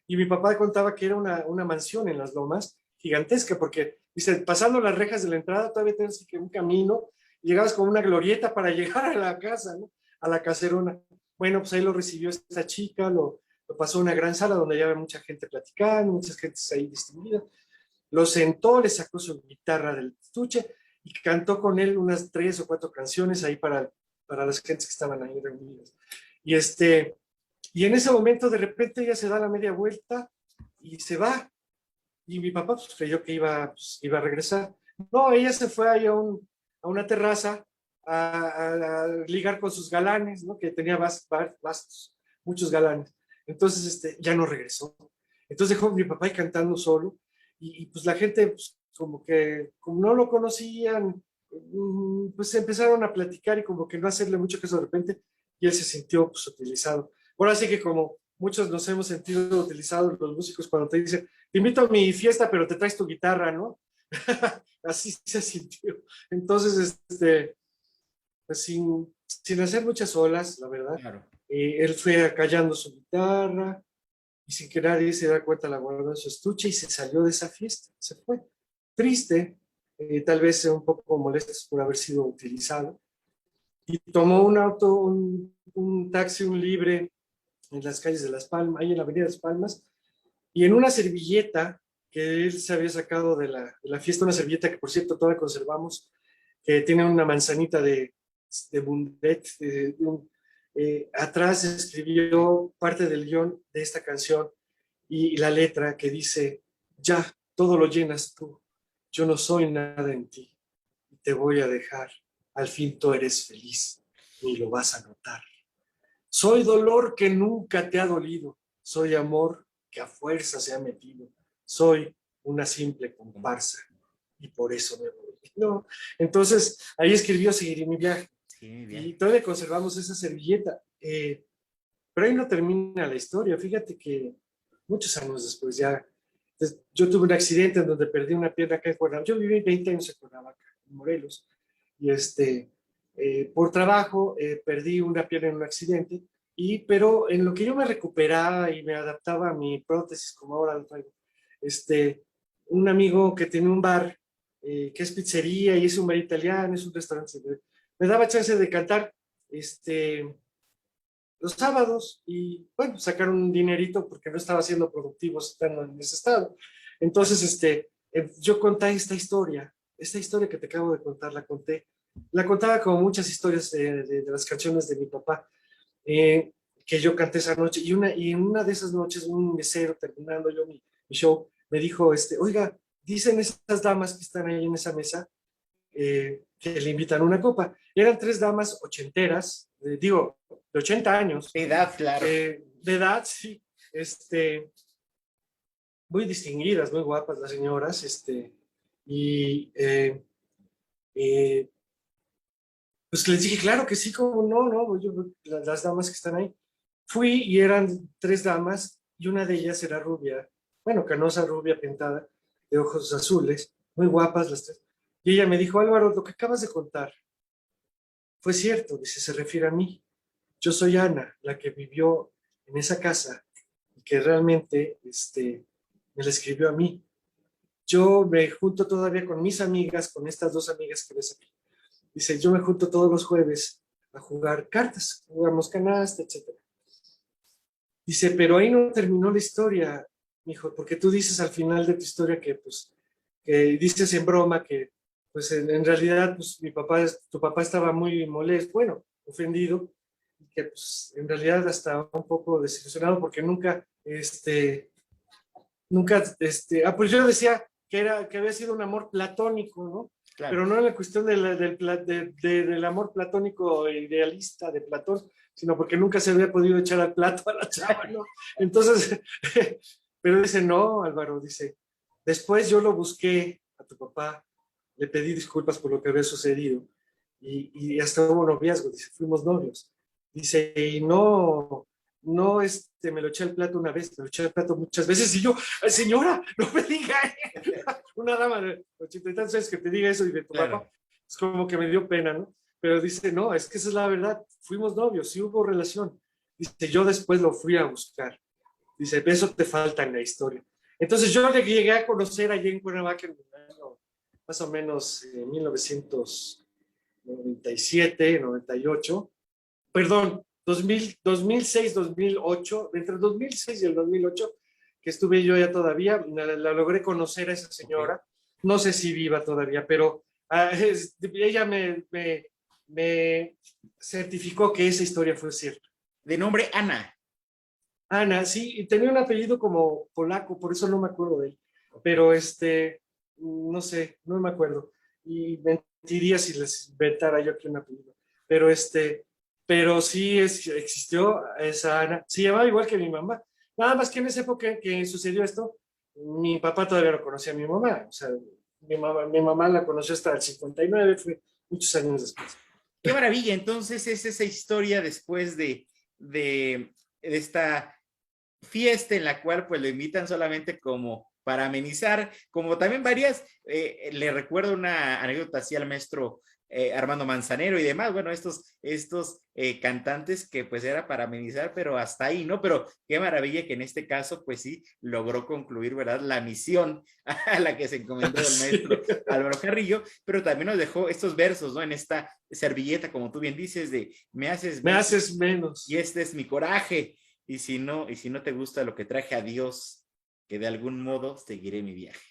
Y mi papá contaba que era una mansión en las Lomas, gigantesca, porque, dice, pasando las rejas de la entrada, todavía tienes que un camino, y llegabas con una glorieta para llegar a la casa, ¿no? A la caserona. Bueno, pues ahí lo recibió esta chica, lo pasó a una gran sala donde ya había mucha gente platicando, muchas gentes ahí distinguidas. Lo sentó, le sacó su guitarra del estuche y cantó con él unas 3 o 4 canciones ahí para las gentes que estaban ahí reunidas. Y en ese momento de repente ella se da la media vuelta y se va. Y mi papá pues, creyó que iba a regresar. No, ella se fue ahí a una terraza a ligar con sus galanes, ¿no? Que tenía vastos, muchos galanes. Entonces ya no regresó. Entonces dejó a mi papá ahí cantando solo y pues la gente pues, como no lo conocían, pues empezaron a platicar y como que no hacerle mucho caso de repente y él se sintió pues utilizado. Ahora sí que como muchos nos hemos sentido utilizados los músicos cuando te dicen, te invito a mi fiesta pero te traes tu guitarra, ¿no? Así se sintió. Entonces, pues sin hacer muchas olas, la verdad, Claro. él fue acallando su guitarra y sin que nadie se da cuenta la guardó en su estuche y se salió de esa fiesta, se fue. Triste, tal vez un poco molestos por haber sido utilizado, y tomó un taxi, un libre, en las calles de Las Palmas, ahí en la avenida de Las Palmas, y en una servilleta que él se había sacado de la fiesta, una servilleta que por cierto todavía conservamos, que tiene una manzanita de Bundet, atrás escribió parte del guión de esta canción y la letra que dice: ya, todo lo llenas tú, yo no soy nada en ti, y te voy a dejar, al fin tú eres feliz, ni lo vas a notar. Soy dolor que nunca te ha dolido, soy amor que a fuerza se ha metido, soy una simple comparsa y por eso me voy. No, entonces ahí escribió Seguiré mi viaje. Sí, bien. Y todavía conservamos esa servilleta. Pero ahí no termina la historia. Fíjate que muchos años después ya, yo tuve un accidente en donde perdí una pierna acá en Cuernavaca. Yo viví 20 años en Cuernavaca, en Morelos, y por trabajo perdí una pierna en un accidente, pero en lo que yo me recuperaba y me adaptaba a mi prótesis, como ahora lo traigo, un amigo que tiene un bar, que es pizzería y es un bar italiano, es un restaurante, me daba chance de cantar los sábados y, bueno, sacar un dinerito porque no estaba siendo productivo estando en ese estado. Entonces, yo conté esta historia que te acabo de contar, la contaba como muchas historias de las canciones de mi papá, que yo canté esa noche, y en una de esas noches un mesero, terminando yo mi show, me dijo, oiga, dicen esas damas que están ahí en esa mesa, que le invitan una copa. Eran 3 damas ochenteras, digo, de 80 años. De edad, claro. De edad, sí. Muy distinguidas, muy guapas las señoras, y pues les dije, claro que sí, como no, las damas que están ahí. Fui y eran 3 damas y una de ellas era rubia, bueno, canosa, rubia, pintada, de ojos azules, muy guapas las 3. Y ella me dijo: Álvaro, lo que acabas de contar fue cierto, dice, se refiere a mí. Yo soy Ana, la que vivió en esa casa y que realmente me la escribió a mí. Yo me junto todavía con mis amigas, con estas 2 amigas que ves aquí. Dice, yo me junto todos los jueves a jugar cartas, jugamos canasta, etc. Dice, pero ahí no terminó la historia, mijo, porque tú dices al final de tu historia que, pues, que dices en broma que, pues, en realidad, pues, tu papá estaba muy molesto, bueno, ofendido, y que, pues, en realidad hasta un poco desilusionado porque pues yo decía que había sido un amor platónico, ¿no? Claro. Pero no en la cuestión del amor platónico idealista de Platón, sino porque nunca se había podido echar al plato a la chava, ¿no? Entonces, pero dice, no, Álvaro, dice, después yo lo busqué a tu papá, le pedí disculpas por lo que había sucedido, y hasta hubo noviazgo, dice, fuimos novios. Dice, y no, me lo eché al plato una vez, me lo eché al plato muchas veces, y yo, señora, no me diga, una dama de 80 y tantos años que te diga eso y de tu papá, es como que me dio pena, ¿no? Pero dice, no, es que esa es la verdad, fuimos novios, sí hubo relación. Dice, yo después lo fui a buscar. Dice, eso te falta en la historia. Entonces yo le llegué a conocer allí en Cuernavaca en más o menos en 1997, 98, perdón, 2006, 2008, entre el 2006 y el 2008, que estuve yo ya todavía, la logré conocer a esa señora, okay. No sé si viva todavía, pero ella me certificó que esa historia fue cierta. De nombre Ana. Ana, sí, y tenía un apellido como polaco, por eso no me acuerdo de él, pero no sé, no me acuerdo, y mentiría si les inventara yo aquí un apellido, pero sí existió esa Ana, se llamaba igual que mi mamá, nada más que en esa época que sucedió esto, mi papá todavía no conocía a mi mamá, o sea, mi mamá la conoció hasta el 59, fue muchos años después. Qué maravilla, entonces es esa historia después de esta fiesta en la cual pues lo invitan solamente como para amenizar, como también varias, le recuerdo una anécdota así al maestro Armando Manzanero y demás, bueno, estos cantantes que pues era para amenizar, pero hasta ahí, ¿no? Pero qué maravilla que en este caso, pues sí, logró concluir, ¿verdad? La misión a la que se encomendó el maestro Álvaro Carrillo, pero también nos dejó estos versos, ¿no? En esta servilleta, como tú bien dices, de me haces menos. Y este es mi coraje, y si no te gusta lo que traje, a Dios, que de algún modo seguiré mi viaje.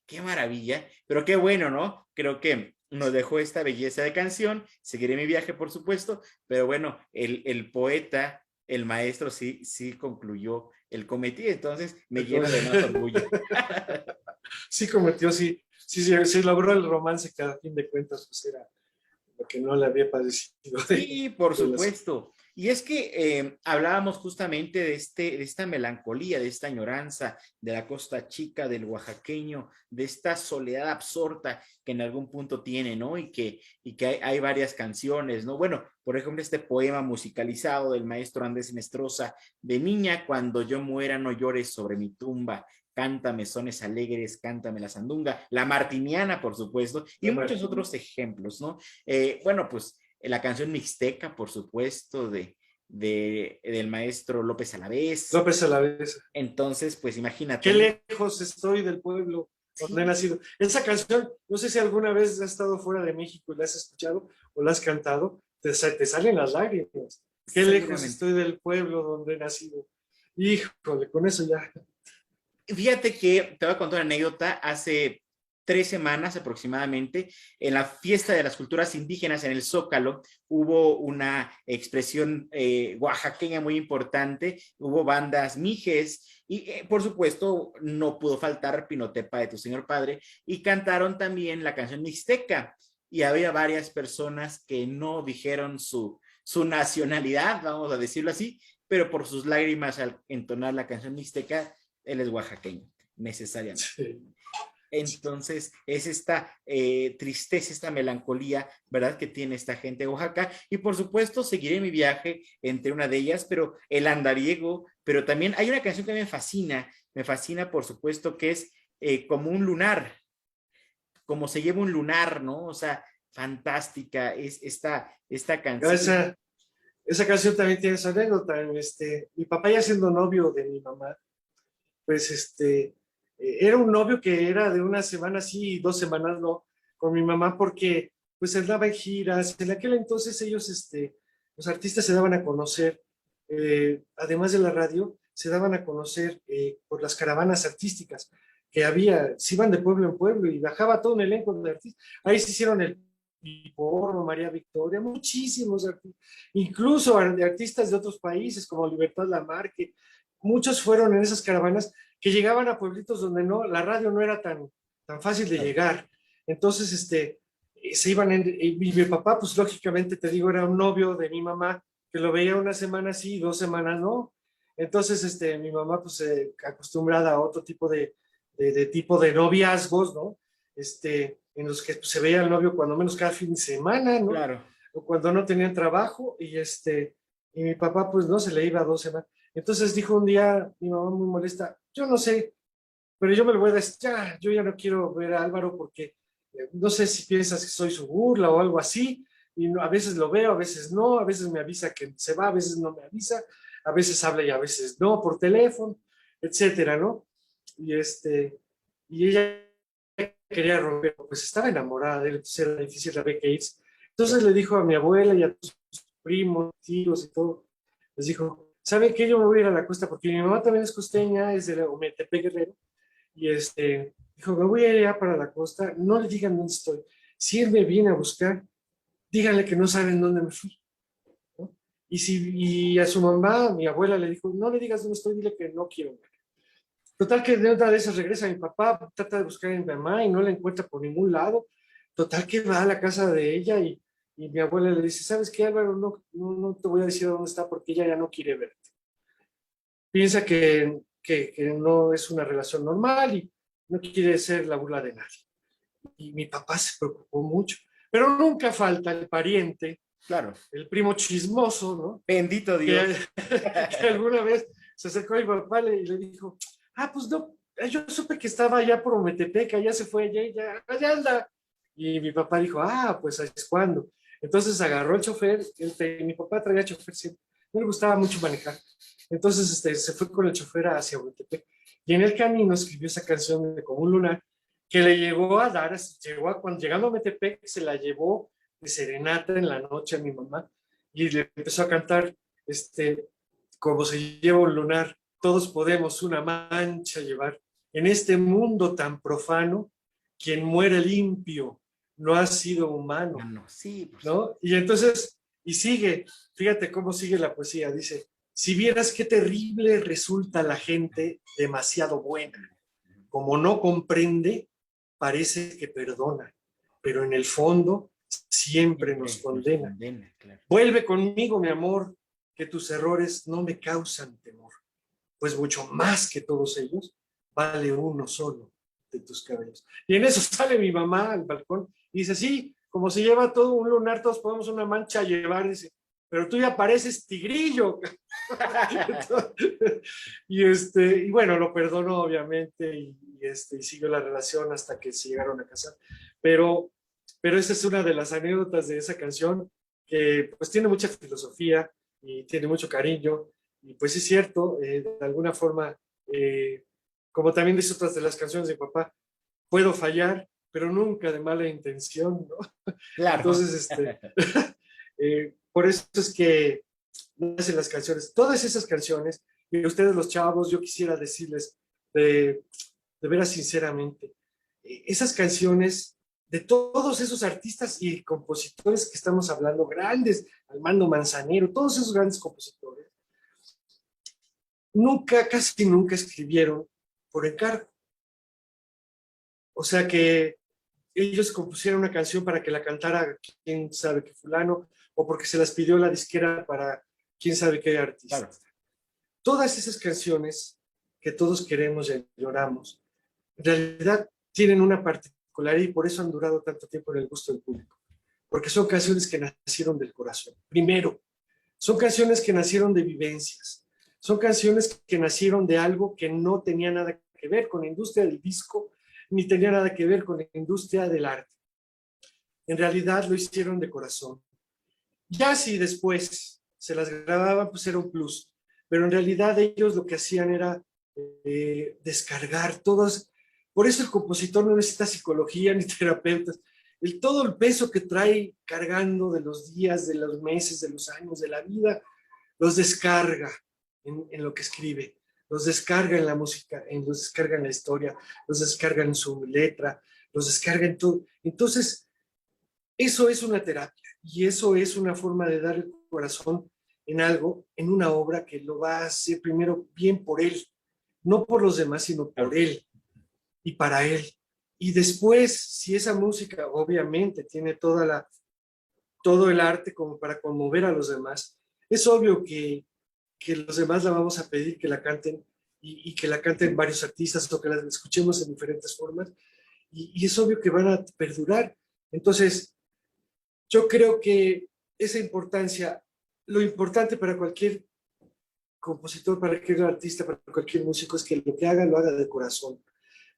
Qué maravilla, pero qué bueno, ¿no? Creo que nos dejó esta belleza de canción, seguiré mi viaje, por supuesto, pero bueno, el poeta, el maestro sí concluyó el cometido, entonces me llena de más orgullo. Sí cometió, sí logró el romance, que a fin de cuentas pues era lo que no le había padecido. Sí, por supuesto. Y es que hablábamos justamente de esta melancolía, de esta añoranza de la costa chica, del oaxaqueño, de esta soledad absorta que en algún punto tiene, ¿no? Y que hay varias canciones, ¿no? Bueno, por ejemplo, este poema musicalizado del maestro Andrés Inestrosa, de niña, cuando yo muera no llores sobre mi tumba, cántame sones alegres, cántame la sandunga, la martiniana, por supuesto, y muchos otros ejemplos, ¿no? Bueno, pues la canción Mixteca, por supuesto, del maestro López Alavés. López Alavés. Entonces, pues imagínate. Qué lejos estoy del pueblo donde he nacido. Esa canción, no sé si alguna vez has estado fuera de México y la has escuchado o la has cantado, te salen las lágrimas. Qué lejos estoy del pueblo donde he nacido. Híjole, con eso ya. Fíjate que te voy a contar una anécdota. Hace 3 semanas aproximadamente, en la fiesta de las culturas indígenas en el Zócalo, hubo una expresión oaxaqueña muy importante, hubo bandas mijes y por supuesto no pudo faltar Pinotepa de tu señor padre, y cantaron también la canción mixteca, y había varias personas que no dijeron su nacionalidad, vamos a decirlo así, pero por sus lágrimas al entonar la canción mixteca, él es oaxaqueño, necesariamente. Sí. Entonces, es esta tristeza, esta melancolía, ¿verdad?, que tiene esta gente de Oaxaca. Y por supuesto, seguiré mi viaje entre una de ellas, pero el andariego, pero también hay una canción que me fascina, por supuesto, que es como un lunar, como se lleva un lunar, ¿no? O sea, fantástica es esta canción. Esa canción también tiene esa anécdota. Mi papá, ya siendo novio de mi mamá, pues era un novio que era de una semana sí y 2 semanas no, con mi mamá, porque pues él daba en giras. En aquel entonces ellos, los artistas se daban a conocer, además de la radio, se daban a conocer por las caravanas artísticas que había, se iban de pueblo en pueblo y bajaba todo un elenco de artistas. Ahí se hicieron el Piporro, María Victoria, muchísimos artistas, incluso artistas de otros países como Libertad Lamarque. Muchos fueron en esas caravanas que llegaban a pueblitos donde la radio no era tan fácil de llegar. Entonces, se iban y mi papá, pues lógicamente te digo, era un novio de mi mamá, que lo veía una semana sí y 2 semanas no. Entonces, mi mamá, pues acostumbrada a otro tipo de noviazgos, ¿no? En los que pues, se veía el novio cuando menos cada fin de semana, ¿no? Claro. O cuando no tenían trabajo, y mi papá, pues no, se le iba 2 semanas. Entonces dijo un día, mi mamá muy molesta, yo no sé, pero yo me lo voy a decir, yo ya no quiero ver a Álvaro porque no sé si piensas que soy su burla o algo así, y a veces lo veo, a veces no, a veces me avisa que se va, a veces no me avisa, a veces habla y a veces no, por teléfono, etcétera, ¿no? Y ella quería romper, pues estaba enamorada de él, entonces era difícil saber qué irse. Entonces le dijo a mi abuela y a sus primos, tíos y todo, les dijo, ¿sabe qué? Yo me voy a ir a la costa, porque mi mamá también es costeña, es de Ometepec, Guerrero, y dijo, me voy a ir allá para la costa, no le digan dónde estoy. Si él me viene a buscar, díganle que no saben dónde me fui, ¿no? Y a su mamá, mi abuela, le dijo, no le digas dónde estoy, dile que no quiero ver. Total que de una de esas regresa mi papá, trata de buscar a mi mamá y no la encuentra por ningún lado. Total que va a la casa de ella y mi abuela le dice, ¿sabes qué, Álvaro? No te voy a decir dónde está porque ella ya no quiere verte. Piensa que no es una relación normal y no quiere ser la burla de nadie. Y mi papá se preocupó mucho. Pero nunca falta el pariente, claro, el primo chismoso, ¿no? Bendito Dios. Que alguna vez se acercó a mi papá y le dijo, pues no, yo supe que estaba allá por Ometepec, allá se fue, allá anda. Y mi papá dijo, pues es cuando. Entonces agarró el chofer, mi papá traía chofer siempre, no le gustaba mucho manejar. Entonces se fue con el chofer hacia Huetepec. Y en el camino escribió esa canción de Como un lunar, que le llegó a dar, cuando llegando a Metepec, se la llevó de serenata en la noche a mi mamá, y le empezó a cantar, como se lleva un lunar, todos podemos una mancha llevar. En este mundo tan profano, quien muere limpio no ha sido humano, Sí, pues. ¿no? Y entonces, y sigue, fíjate cómo sigue la poesía, dice, si vieras qué terrible resulta la gente demasiado buena, como no comprende, parece que perdona, pero en el fondo siempre nos condena. Claro. Vuelve conmigo, mi amor, que tus errores no me causan temor, pues mucho más que todos ellos, vale uno solo de tus cabellos. Y en eso sale mi mamá al balcón y dice, sí, como se lleva todo un lunar, todos podemos una mancha llevar, dice, pero tú ya pareces tigrillo. y bueno, lo perdonó obviamente y siguió la relación hasta que se llegaron a casar. Pero esa es una de las anécdotas de esa canción que pues tiene mucha filosofía y tiene mucho cariño. Y pues es cierto, de alguna forma, como también dice otras de las canciones de papá, puedo fallar, pero nunca de mala intención, ¿no? Claro. Entonces, por eso es que nacen las canciones. Todas esas canciones, y a ustedes los chavos, yo quisiera decirles de veras sinceramente, esas canciones de todos esos artistas y compositores que estamos hablando, grandes, Armando Manzanero, todos esos grandes compositores, casi nunca escribieron por encargo. O sea que ellos compusieron una canción para que la cantara quién sabe qué fulano, o porque se las pidió la disquera para quién sabe qué artista. Claro. Todas esas canciones que todos queremos y lloramos, en realidad tienen una particularidad y por eso han durado tanto tiempo en el gusto del público. Porque son canciones que nacieron del corazón. Primero, son canciones que nacieron de vivencias. Son canciones que nacieron de algo que no tenía nada que ver con la industria del disco, ni tenía nada que ver con la industria del arte. En realidad lo hicieron de corazón. Ya si después se las grababan, pues era un plus. Pero en realidad ellos lo que hacían era descargar todos. Por eso el compositor no necesita psicología ni terapeutas. Todo el peso que trae cargando de los días, de los meses, de los años, de la vida, los descarga en lo que escribe. Los descarga en la música, los descarga en la historia, los descarga en su letra, los descarga en todo. Entonces, eso es una terapia y eso es una forma de dar el corazón en algo, en una obra que lo va a hacer primero bien por él, no por los demás, sino por él y para él. Y después, si esa música obviamente tiene todo el arte como para conmover a los demás, es obvio que los demás la vamos a pedir que la canten y que la canten varios artistas o que la escuchemos en diferentes formas y es obvio que van a perdurar. Entonces, yo creo que esa importancia, lo importante para cualquier compositor, para cualquier artista, para cualquier músico es que lo que haga, lo haga de corazón.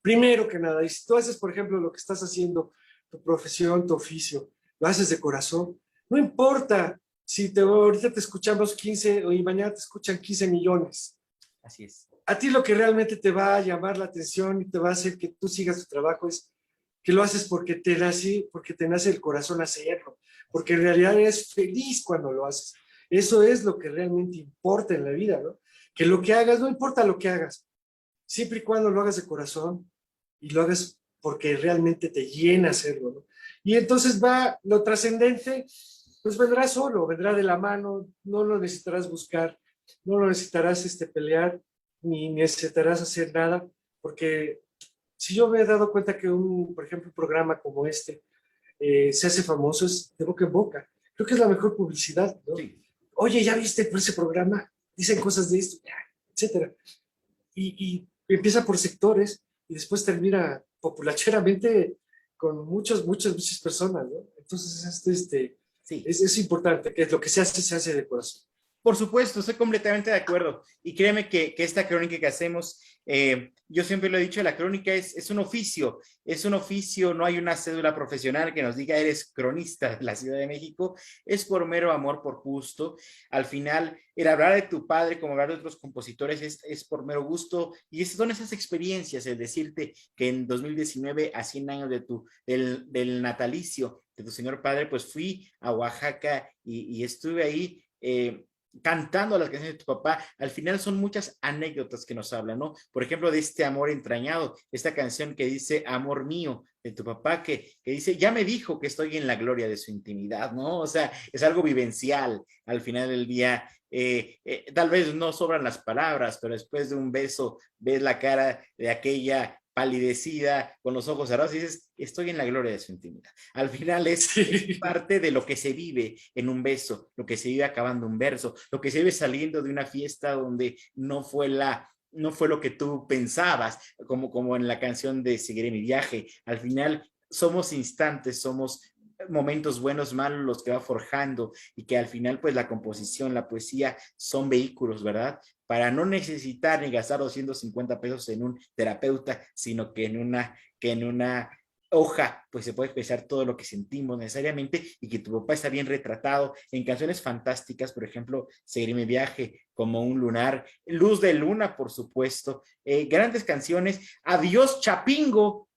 Primero que nada, y si tú haces, por ejemplo, lo que estás haciendo, tu profesión, tu oficio, lo haces de corazón, no importa si ahorita te escuchamos 15 y mañana te escuchan 15 millones. Así es. A ti lo que realmente te va a llamar la atención y te va a hacer que tú sigas tu trabajo es que lo haces porque te nace el corazón hacerlo, porque en realidad eres feliz cuando lo haces. Eso es lo que realmente importa en la vida, ¿no? Que lo que hagas, no importa lo que hagas, siempre y cuando lo hagas de corazón y lo hagas porque realmente te llena hacerlo, ¿no? Y entonces lo trascendente, pues vendrá solo, vendrá de la mano, no lo necesitarás buscar, no lo necesitarás pelear, ni necesitarás hacer nada, porque si yo me he dado cuenta que por ejemplo, un programa como este se hace famoso, es de boca en boca. Creo que es la mejor publicidad, ¿no? Sí. Oye, ¿ya viste por ese programa? Dicen cosas de esto, etcétera. Y empieza por sectores y después termina populacheramente con muchas personas, ¿no? Entonces, sí. Es importante que lo que se hace de corazón. Por supuesto, estoy completamente de acuerdo. Y créeme que esta crónica que hacemos, yo siempre lo he dicho, la crónica es un oficio, no hay una cédula profesional que nos diga eres cronista de la Ciudad de México, es por mero amor, por gusto. Al final, el hablar de tu padre como hablar de otros compositores es por mero gusto, y son esas experiencias, el decirte que en 2019, a 100 años del natalicio de tu señor padre, pues fui a Oaxaca y estuve ahí, cantando las canciones de tu papá. Al final son muchas anécdotas que nos hablan, ¿no? Por ejemplo, de este amor entrañado, esta canción que dice amor mío de tu papá, que dice, ya me dijo que estoy en la gloria de su intimidad, ¿no? O sea, es algo vivencial al final del día. Tal vez no sobran las palabras, pero después de un beso ves la cara de aquella palidecida, con los ojos cerrados, y dices, estoy en la gloria de su intimidad. Al final es parte de lo que se vive en un beso, lo que se vive acabando un verso, lo que se vive saliendo de una fiesta donde no fue lo que tú pensabas, como en la canción de Seguiré mi viaje. Al final somos instantes, somos momentos buenos, malos, los que va forjando, y que al final pues la composición, la poesía son vehículos, ¿verdad? Para no necesitar ni gastar 250 pesos en un terapeuta, sino que en una hoja pues se puede expresar todo lo que sentimos necesariamente, y que tu papá está bien retratado en canciones fantásticas, por ejemplo, Seguiré mi viaje, Como un lunar, Luz de luna, por supuesto, grandes canciones, Adiós Chapingo,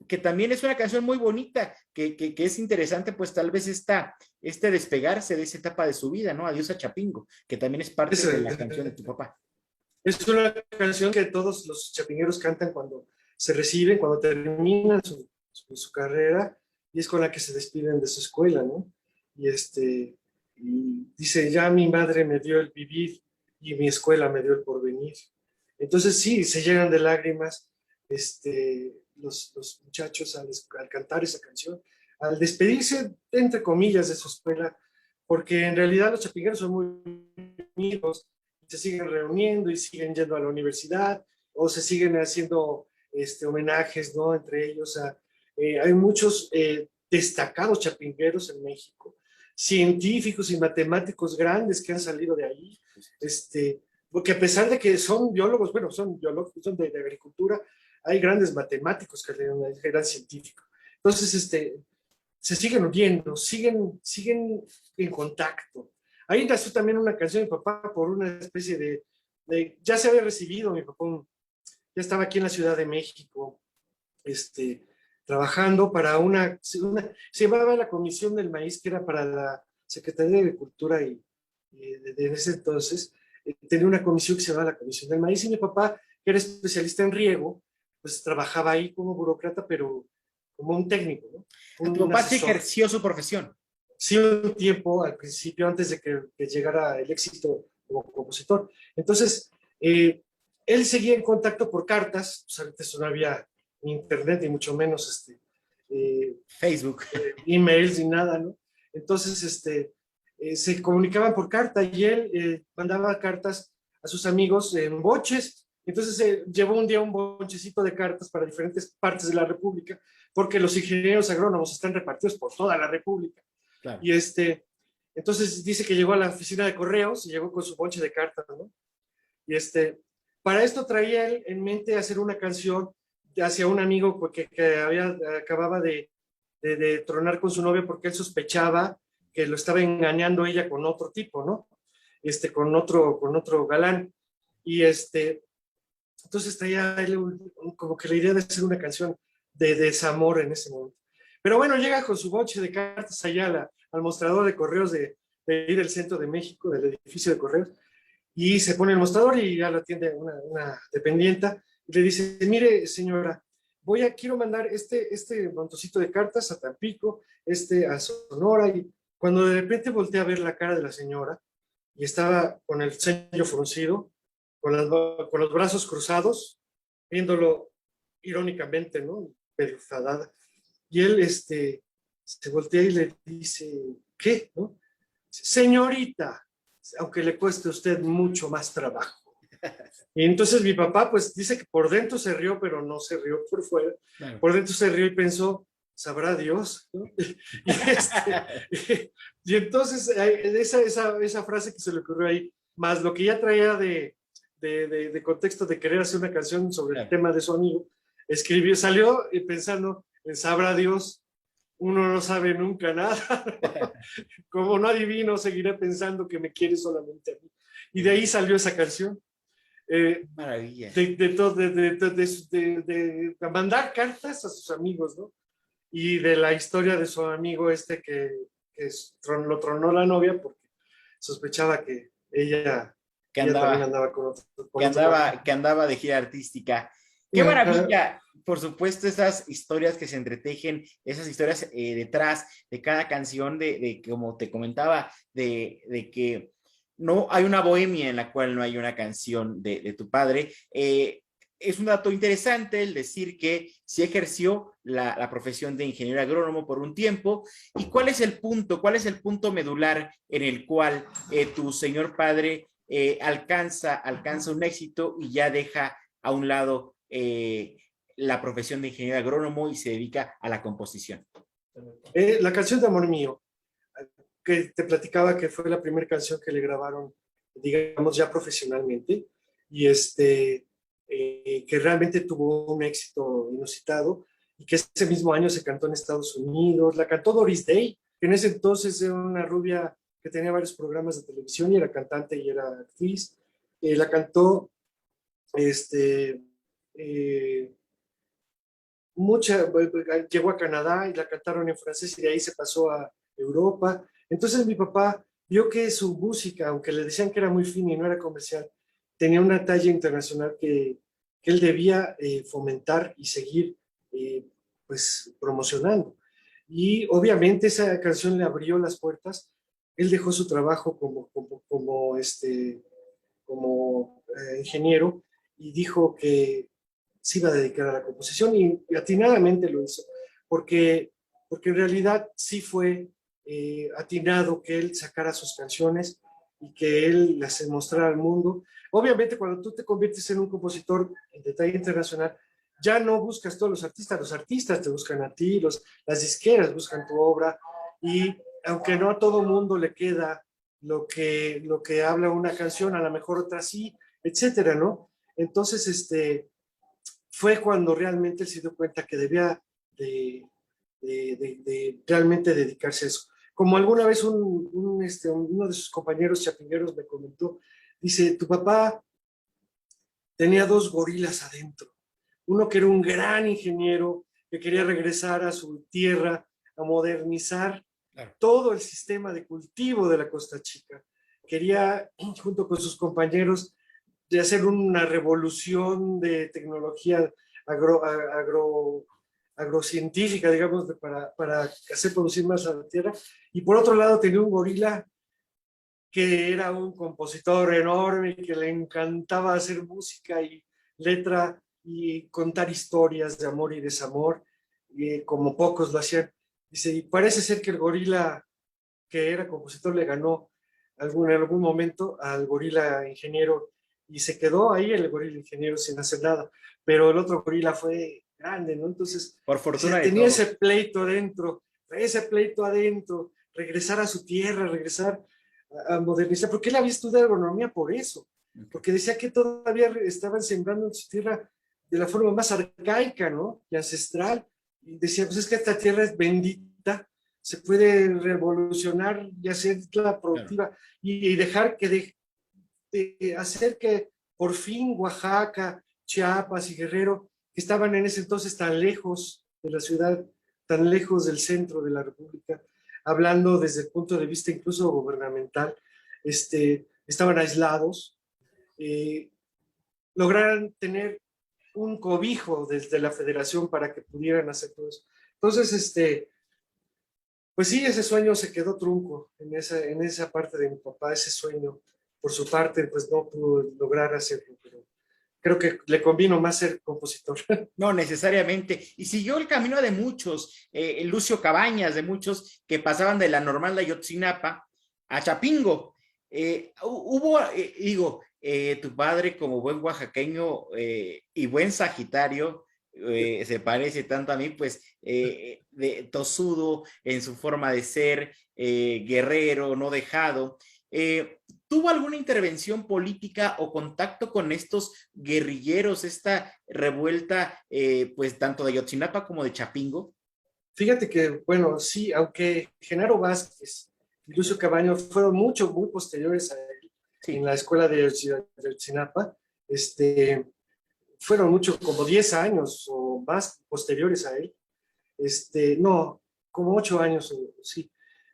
que también es una canción muy bonita, que es interesante, pues tal vez este despegarse de esa etapa de su vida, ¿no? Adiós a Chapingo, que también es parte de la canción de tu papá. Es una canción que todos los chapingueros cantan cuando se reciben, cuando terminan su carrera, y es con la que se despiden de su escuela, ¿no? Y dice, ya mi madre me dio el vivir y mi escuela me dio el porvenir. Entonces sí, se llenan de lágrimas los muchachos al cantar esa canción, al despedirse, entre comillas, de su escuela, porque en realidad los chapingueros son muy unidos, se siguen reuniendo y siguen yendo a la universidad, o se siguen haciendo homenajes, ¿no? Entre ellos hay muchos destacados chapingueros en México, científicos y matemáticos grandes que han salido de ahí, porque a pesar de que son biólogos, bueno, son biólogos, son de agricultura, hay grandes matemáticos que eran científicos. Entonces, se siguen uniendo, siguen en contacto. Ahí nació también una canción de mi papá por una especie ya se había recibido, mi papá ya estaba aquí en la Ciudad de México, trabajando para se llamaba la Comisión del Maíz, que era para la Secretaría de Agricultura, y de ese entonces tenía una comisión que se llamaba la Comisión del Maíz, y mi papá, que era especialista en riego, pues trabajaba ahí como burócrata, pero como un técnico, ¿no? Tu papá sí ejerció su profesión. Sí, un tiempo al principio, antes de que llegara el éxito como compositor. Entonces, él seguía en contacto por cartas, pues antes no había ni internet, ni mucho menos Facebook, emails, ni nada, ¿no? Entonces, se comunicaban por carta, y él mandaba cartas a sus amigos en boches. Entonces llevó un día un bonchecito de cartas para diferentes partes de la República, porque los ingenieros agrónomos están repartidos por toda la República. Claro. Y entonces dice que llegó a la oficina de correos y llegó con su bonche de cartas, ¿no? Y para esto traía él en mente hacer una canción hacia un amigo que acababa de tronar con su novia, porque él sospechaba que lo estaba engañando ella con otro tipo, ¿no? Con otro galán. Y entonces traía él como que la idea de hacer una canción de desamor en ese momento. Pero bueno, llega con su bonche de cartas allá al mostrador de correos de ir del centro de México, del edificio de correos, y se pone el mostrador, y ya lo atiende una dependienta, y le dice, mire señora, quiero mandar este montocito de cartas a Tampico, a Sonora, y cuando de repente volteé a ver la cara de la señora, y estaba con el ceño fruncido, con los brazos cruzados, viéndolo irónicamente, ¿no? Medio enfadada. Y él se voltea y le dice, ¿qué? ¿No? Señorita, aunque le cueste a usted mucho más trabajo. Y entonces mi papá pues dice que por dentro se rió, pero no se rió por fuera. Claro. Por dentro se rió y pensó, sabrá Dios, ¿no? Y entonces esa frase que se le ocurrió ahí, más lo que ya traía de contexto de querer hacer una canción sobre el tema de su amigo, salió pensando en sabrá Dios, uno no sabe nunca nada, ¿no? Como no adivino, seguiré pensando que me quiere solamente a mí. Y de ahí salió esa canción. Maravilla. De mandar cartas a sus amigos, ¿no? Y de la historia de su amigo lo tronó la novia porque sospechaba que ella también andaba con otro. Que andaba de gira artística. ¡Qué maravilla! Por supuesto, esas historias que se entretejen, esas historias detrás de cada canción, como te comentaba, de que no hay una bohemia en la cual no hay una canción de tu padre. Es un dato interesante el decir que sí ejerció la profesión de ingeniero agrónomo por un tiempo. ¿Y cuál es el punto medular en el cual tu señor padre alcanza un éxito y ya deja a un lado la profesión de ingeniero agrónomo y se dedica a la composición? La canción de Amor Mío, que te platicaba que fue la primera canción que le grabaron, digamos, ya profesionalmente, y que realmente tuvo un éxito inusitado, y que ese mismo año se cantó en Estados Unidos. La cantó Doris Day, que en ese entonces era una rubia que tenía varios programas de televisión y era cantante y era actriz. La cantó llegó a Canadá y la cantaron en francés y de ahí se pasó a Europa. Entonces mi papá vio que su música, aunque le decían que era muy fina y no era comercial, tenía una talla internacional que él debía fomentar y seguir pues promocionando. Y obviamente esa canción le abrió las puertas. Él dejó su trabajo como ingeniero y dijo que se iba a dedicar a la composición y atinadamente lo hizo, porque en realidad sí fue atinado que él sacara sus canciones y que él las mostrara al mundo. Obviamente cuando tú te conviertes en un compositor de talla internacional, ya no buscas todos los artistas te buscan a ti, las disqueras buscan tu obra, y aunque no a todo mundo le queda lo que habla una canción, a lo mejor otra sí, etcétera, ¿no? Entonces, fue cuando realmente él se dio cuenta que debía de realmente dedicarse a eso. Como alguna vez uno de sus compañeros chapingueros me comentó, dice, tu papá tenía 2 gorilas adentro. Uno que era un gran ingeniero, que quería regresar a su tierra, a modernizar todo el sistema de cultivo de la Costa Chica. Quería, junto con sus compañeros, de hacer una revolución de tecnología agrocientífica, digamos, para hacer producir más a la tierra. Y por otro lado tenía un gorila que era un compositor enorme, que le encantaba hacer música y letra y contar historias de amor y desamor, como pocos lo hacían. Dice, y parece ser que el gorila que era compositor le ganó en algún momento al gorila ingeniero y se quedó ahí el gorila ingeniero sin hacer nada, pero el otro gorila fue grande, ¿no? Entonces, por fortuna tenía ese pleito adentro, regresar a su tierra, regresar a modernizar, porque él había estudiado agronomía por eso, porque decía que todavía estaban sembrando en su tierra de la forma más arcaica, ¿no? Y ancestral, y decía, pues es que esta tierra es bendita, se puede revolucionar y hacerla productiva, y dejar que hacer que por fin Oaxaca, Chiapas y Guerrero, que estaban en ese entonces tan lejos de la ciudad, tan lejos del centro de la República, hablando desde el punto de vista incluso gubernamental, estaban aislados, lograran tener un cobijo desde la federación para que pudieran hacer todo eso. Entonces, pues sí, ese sueño se quedó trunco en esa parte de mi papá, ese sueño, por su parte, pues no pudo lograr hacerlo, pero creo que le convino más ser compositor. No, necesariamente. Y siguió el camino de muchos, Lucio Cabañas, de muchos que pasaban de la normal de Ayotzinapa a Chapingo. Tu padre como buen oaxaqueño y buen sagitario, se parece tanto a mí, pues tosudo en su forma de ser, guerrero, no dejado. ¿Tuvo alguna intervención política o contacto con estos guerrilleros, esta revuelta, pues tanto de Ayotzinapa como de Chapingo? Fíjate que, bueno, sí, aunque Genaro Vázquez y Lucio Cabañas fueron muy posteriores a él en Sí. la escuela de Ayotzinapa, fueron mucho, como 10 años o más posteriores a él, no, como 8 años, sí,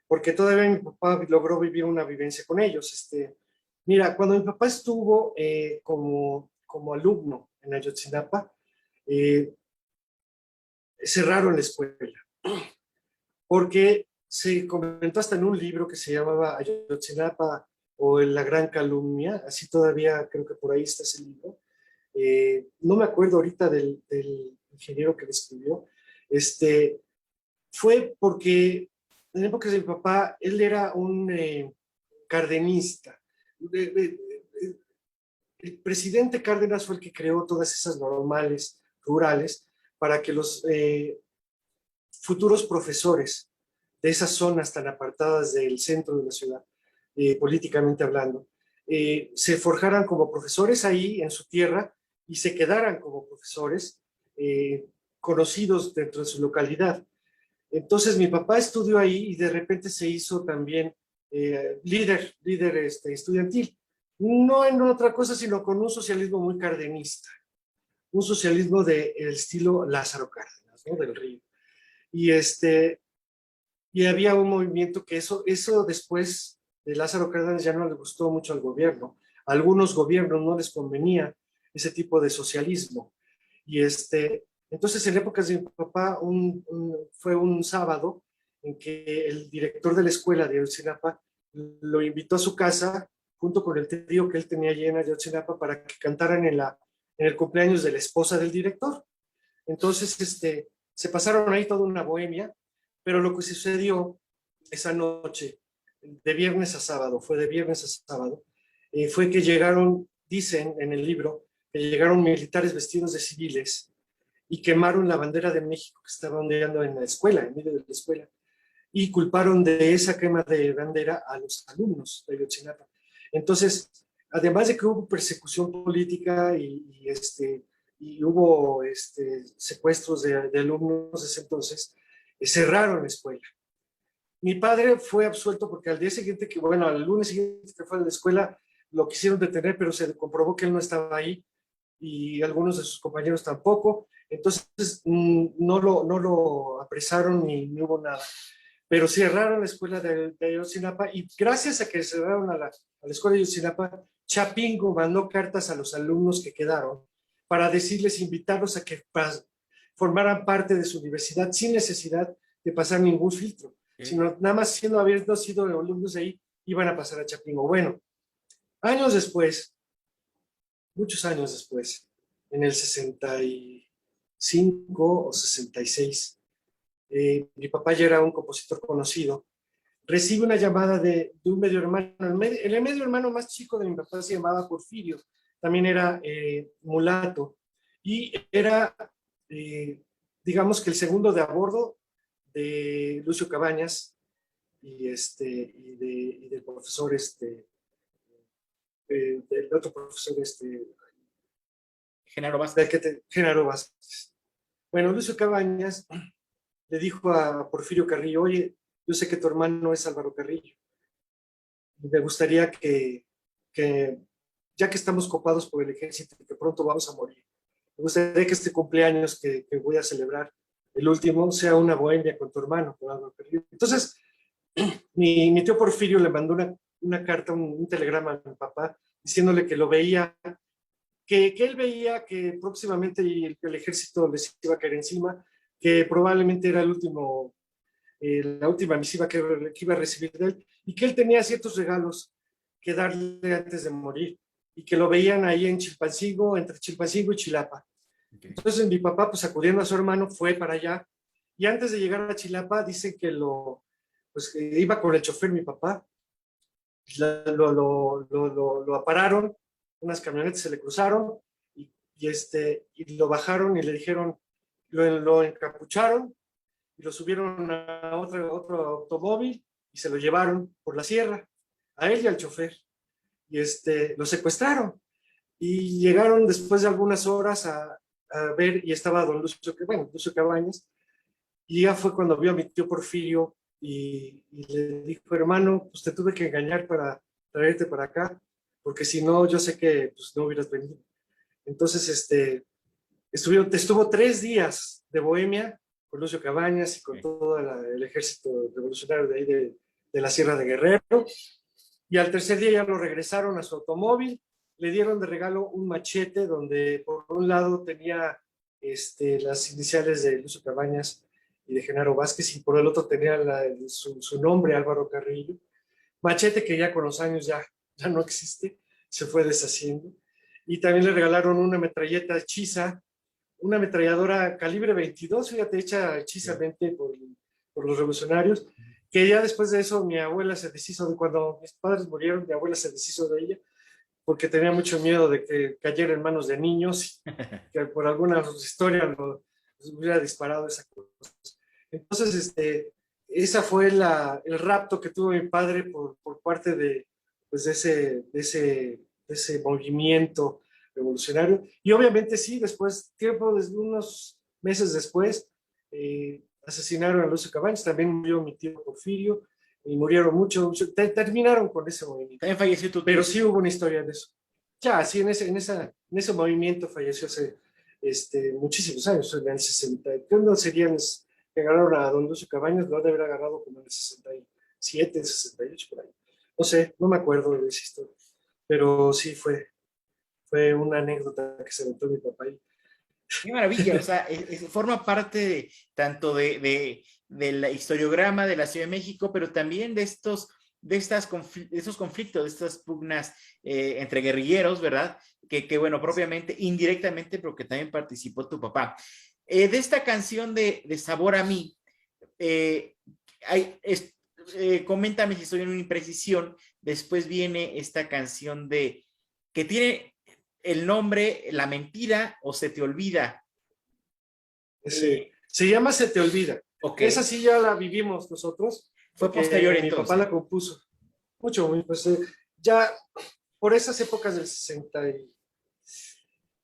porque todavía mi papá logró vivir una vivencia con ellos. Mira, cuando mi papá estuvo como alumno en Ayotzinapa, eh, cerraron la escuela, porque se comentó hasta en un libro que se llamaba Ayotzinapa o La Gran Calumnia, así todavía creo que por ahí está ese libro. No me acuerdo ahorita del ingeniero que lo escribió. Fue porque en épocas de mi papá, él era un cardenista. El presidente Cárdenas fue el que creó todas esas normales rurales para que los futuros profesores de esas zonas tan apartadas del centro de la ciudad, políticamente hablando, se forjaran como profesores ahí en su tierra y se quedaran como profesores conocidos dentro de su localidad. Entonces mi papá estudió ahí y de repente se hizo también líder estudiantil. No en otra cosa, sino con un socialismo muy cardenista, un socialismo del estilo Lázaro Cárdenas, ¿no? Del Río. Y, y había un movimiento que eso después de Lázaro Cárdenas ya no le gustó mucho al gobierno. A algunos gobiernos no les convenía ese tipo de socialismo. Y entonces en épocas de mi papá fue un sábado en que el director de la escuela de Ayotzinapa lo invitó a su casa junto con el trío que él tenía allí en Ayotzinapa para que cantaran en el cumpleaños de la esposa del director. Entonces, se pasaron ahí toda una bohemia, pero lo que sucedió esa noche, de viernes a sábado, fue de viernes a sábado, fue que llegaron, dicen en el libro, que llegaron militares vestidos de civiles y quemaron la bandera de México que estaba ondeando en la escuela, en medio de la escuela, y culparon de esa quema de bandera a los alumnos de Ayotzinapa. Entonces, además de que hubo persecución política y hubo secuestros de alumnos desde entonces, cerraron la escuela. Mi padre fue absuelto porque al día siguiente, al lunes siguiente que fue a la escuela, lo quisieron detener, pero se comprobó que él no estaba ahí y algunos de sus compañeros tampoco. Entonces, no lo apresaron ni hubo nada. Pero cerraron la escuela de Ayotzinapa y gracias a que cerraron a la escuela de Ayotzinapa, Chapingo mandó cartas a los alumnos que quedaron para decirles, invitarlos a que formaran parte de su universidad sin necesidad de pasar ningún filtro, sino nada más habiendo sido alumnos de ahí, iban a pasar a Chapingo. Bueno, años después, muchos años después, en el 65 o 66, mi papá ya era un compositor conocido, recibe una llamada de un medio hermano. El medio hermano más chico de mi papá se llamaba Porfirio, también era mulato y era, digamos que el segundo de a bordo de Lucio Cabañas y del profesor, del otro profesor, Genaro Vázquez. Genaro Vázquez. Bueno, Lucio Cabañas le dijo a Porfirio Carrillo, oye, yo sé que tu hermano es Álvaro Carrillo. Me gustaría ya que estamos copados por el ejército y que pronto vamos a morir, me gustaría que este cumpleaños que voy a celebrar, el último, sea una bohemia con tu hermano, con Álvaro Carrillo. Entonces, mi tío Porfirio le mandó una carta, un telegrama a mi papá, diciéndole que lo veía, que él veía que próximamente el ejército les iba a caer encima, que probablemente era la última misiva que iba a recibir de él, y que él tenía ciertos regalos que darle antes de morir, y que lo veían ahí en Chilpancingo, entre Chilpancingo y Chilapa. Okay. Entonces mi papá, pues acudiendo a su hermano, fue para allá, y antes de llegar a Chilapa, dicen que que iba con el chofer mi papá, lo pararon, unas camionetas se le cruzaron, y lo bajaron y le dijeron, lo encapucharon y lo subieron a otro automóvil y se lo llevaron por la sierra, a él y al chofer. Y lo secuestraron. Y llegaron después de algunas horas a ver, y estaba don Lucio Cabañas, y ya fue cuando vio a mi tío Porfirio y le dijo, hermano, pues te tuve que engañar para traerte para acá, porque si no, yo sé que pues, no hubieras venido. Entonces, estuvo 3 días de Bohemia con Lucio Cabañas y con todo el ejército revolucionario de ahí de la Sierra de Guerrero, y al tercer día ya lo regresaron a su automóvil, le dieron de regalo un machete donde por un lado tenía las iniciales de Lucio Cabañas y de Genaro Vázquez, y por el otro tenía su nombre, Álvaro Carrillo. Machete que ya con los años ya no existe, se fue deshaciendo. Y también le regalaron una metralleta hechiza, una ametralladora calibre 22, fíjate, hecha hechizamente por los revolucionarios, que ya después de eso mi abuela se deshizo de, cuando mis padres murieron, mi abuela se deshizo de ella, porque tenía mucho miedo de que cayera en manos de niños, que por alguna historia los hubiera disparado esa cosa. Entonces, esa fue el rapto que tuvo mi padre por parte de, pues, de ese movimiento revolucionario. Y obviamente sí, después, unos meses después, asesinaron a Lucio Cabañas, también murió mi tío Porfirio, y murieron muchos, terminaron con ese movimiento. También falleció tu tío. Pero sí hubo una historia de eso. Ya, sí, en ese movimiento falleció hace muchísimos años, en el 60. ¿Qué no serían que agarraron a don Lucio Cabañas? Lo han de haber agarrado como en el 67, 68, por ahí. No sé, no me acuerdo de esa historia. Pero sí fue una anécdota que se inventó mi papá ahí. Qué maravilla, o sea, forma parte tanto de la historiograma de la Ciudad de México, pero también de estos conflictos, de estas pugnas entre guerrilleros, ¿verdad? Que bueno, propiamente, indirectamente, pero que también participó tu papá. De esta canción de Sabor a mí, coméntame si estoy en una imprecisión. Después viene esta canción que tiene el nombre La Mentira o Se te olvida. Se llama Se te olvida. Okay. Esa sí ya la vivimos nosotros. Fue posterior mi entonces. Papá la compuso. Mucho, pues ya por esas épocas del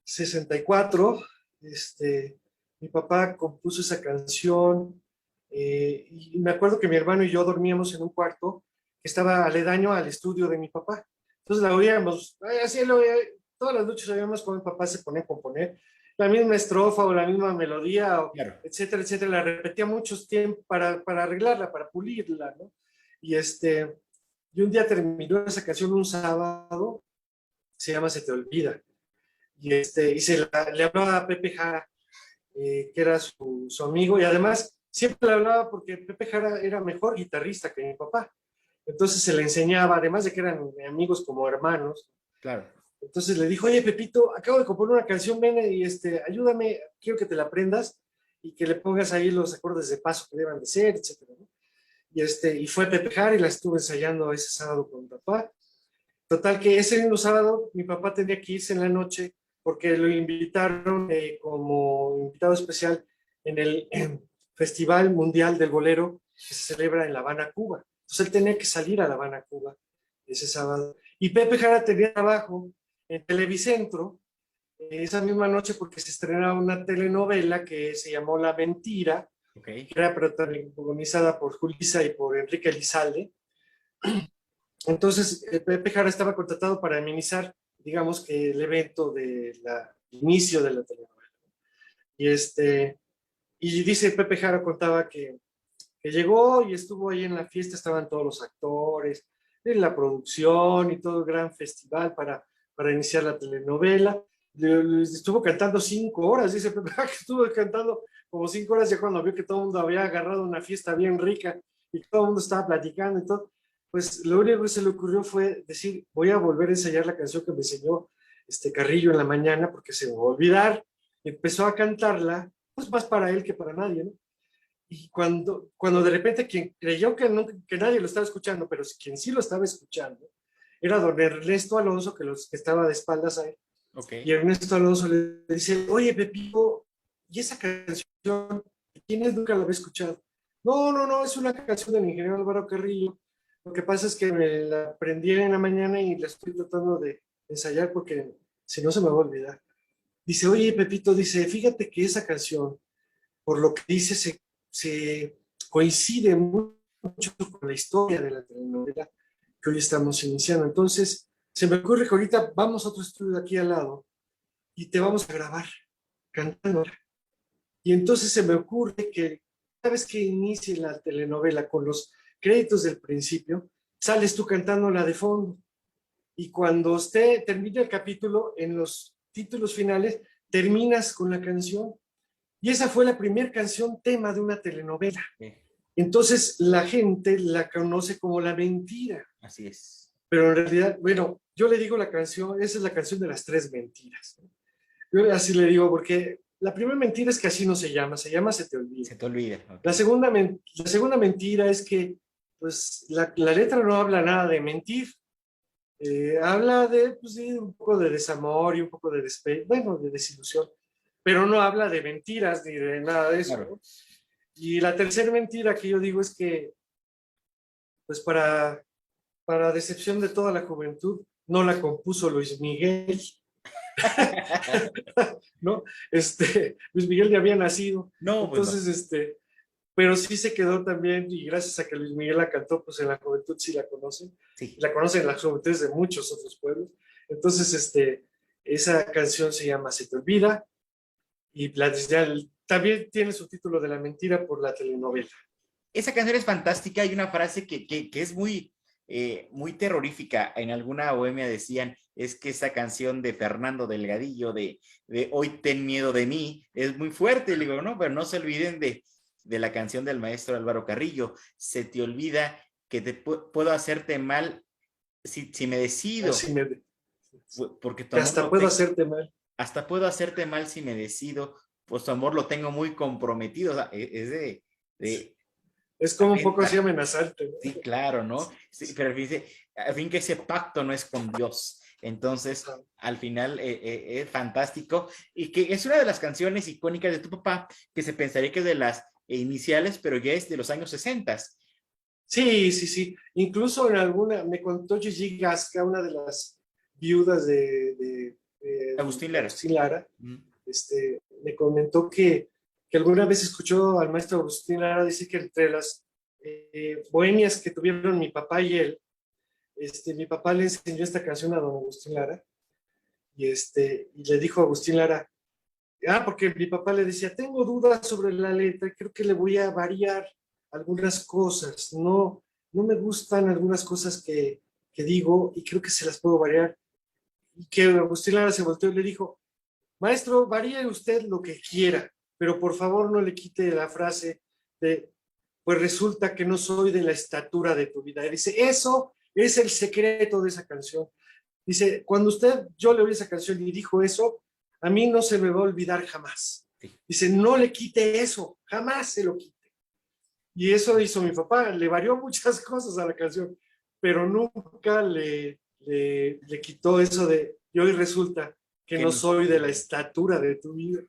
64, mi papá compuso esa canción, y me acuerdo que mi hermano y yo dormíamos en un cuarto que estaba aledaño al estudio de mi papá. Entonces la oíamos, todas las noches oíamos cómo mi papá se ponía a componer la misma estrofa o la misma melodía, claro, etcétera, etcétera. La repetía muchos tiempos para arreglarla, para pulirla, ¿no? Y un día terminó esa canción un sábado, se llama Se te olvida. Y le hablaba a Pepe Jara, que era su amigo, y además siempre le hablaba porque Pepe Jara era mejor guitarrista que mi papá. Entonces se le enseñaba, además de que eran amigos como hermanos. Claro. Entonces le dijo, oye, Pepito, acabo de componer una canción, ven y ayúdame, quiero que te la aprendas y que le pongas ahí los acordes de paso que deban de ser, etcétera, ¿no? Y fue Pepe Jara y la estuve ensayando ese sábado con mi papá. Total que ese mismo sábado mi papá tenía que irse en la noche porque lo invitaron como invitado especial en el Festival Mundial del Bolero que se celebra en La Habana, Cuba. Entonces él tenía que salir a La Habana, Cuba ese sábado. Y Pepe Jara tenía trabajo en Televicentro esa misma noche porque se estrenaba una telenovela que se llamó La Mentira, okay, que era protagonizada por Julissa y por Enrique Elizalde. Entonces Pepe Jara estaba contratado para amenizar, digamos que el evento del inicio de la telenovela. Y dice Pepe Jara, contaba que llegó y estuvo ahí en la fiesta, estaban todos los actores, en la producción y todo el gran festival para iniciar la telenovela. Estuvo cantando 5 horas, dice Pepe Jara, que estuvo cantando como 5 horas ya cuando vio que todo el mundo había agarrado una fiesta bien rica y todo el mundo estaba platicando y todo. Pues lo único que se le ocurrió fue decir, voy a volver a ensayar la canción que me enseñó Carrillo en la mañana porque se me va a olvidar. Y empezó a cantarla, pues más para él que para nadie, ¿no? Y cuando de repente quien creyó que nadie lo estaba escuchando, pero quien sí lo estaba escuchando, era don Ernesto Alonso, que estaba de espaldas a él. Okay. Y Ernesto Alonso le dice, oye, Pepito, ¿y esa canción ¿Quién es? Nunca la había escuchado. No, no, no, es una canción del ingeniero Álvaro Carrillo. Lo que pasa es que me la aprendí en la mañana y la estoy tratando de ensayar porque si no se me va a olvidar. Dice, oye, Pepito, dice, fíjate que esa canción, por lo que dice, se coincide mucho con la historia de la telenovela que hoy estamos iniciando. Entonces, se me ocurre que ahorita vamos a otro estudio aquí al lado y te vamos a grabar cantando. Y entonces se me ocurre que cada vez que inicie la telenovela con los créditos del principio, sales tú cantándola de fondo. Y cuando termine el capítulo, en los títulos finales, terminas con la canción. Y esa fue la primera canción tema de una telenovela. Entonces la gente la conoce como La Mentira. Así es. Pero en realidad, bueno, yo le digo la canción, esa es la canción de las 3 mentiras. Yo así le digo, porque la primera mentira es que así no se llama Se te olvida. Se te olvida. Okay. La segunda mentira es que pues, la letra no habla nada de mentir. Habla de, pues, sí, un poco de desamor y un poco de de desilusión, pero no habla de mentiras ni de nada de eso. Claro. ¿No? Y la tercera mentira que yo digo es que, pues para decepción de toda la juventud, no la compuso Luis Miguel. ¿No? Luis Miguel ya había nacido. No, entonces, bueno. Pero sí se quedó también, y gracias a que Luis Miguel la cantó, pues en la juventud sí la conocen. Sí. La conocen en las juventudes de muchos otros pueblos. Entonces, esa canción se llama Se te olvida, y también tiene su título de La Mentira por la telenovela. Esa canción es fantástica. Hay una frase que es muy terrorífica. En alguna bohemia decían, es que esa canción de Fernando Delgadillo, de Hoy ten miedo de mí, es muy fuerte. Le digo, no, pero no se olviden de la canción del maestro Álvaro Carrillo, Se te olvida que puedo hacerte mal si me decido. Porque tu amor hasta puedo hacerte mal. Hasta puedo hacerte mal si me decido, pues tu amor lo tengo muy comprometido. O sea, es es como un poco así amenazante, ¿no? Sí, claro, ¿no? Sí, pero fíjese, al fin que ese pacto no es con Dios. Entonces, al final es fantástico y que es una de las canciones icónicas de tu papá que se pensaría que es de las iniciales, pero ya es de los años 60. Sí, sí, sí. Incluso en alguna, me contó Gigi Gasca, una de las viudas de Agustín Lara. Agustín Lara, me comentó que alguna vez escuchó al maestro Agustín Lara decir que entre las bohemias que tuvieron mi papá y él, mi papá le enseñó esta canción a don Agustín Lara y le dijo a Agustín Lara, porque mi papá le decía, tengo dudas sobre la letra, creo que le voy a variar algunas cosas, no me gustan algunas cosas que digo y creo que se las puedo variar. Y que Agustín Lara se volteó y le dijo, maestro, varíe usted lo que quiera, pero por favor no le quite la frase de, pues resulta que no soy de la estatura de tu vida. Y dice, eso es el secreto de esa canción. Dice, cuando yo le oí esa canción y dijo eso, a mí no se me va a olvidar jamás. Dice, no le quite eso, jamás se lo quite. Y eso hizo mi papá, le varió muchas cosas a la canción, pero nunca le quitó eso de, y hoy resulta que no soy de la estatura de tu vida.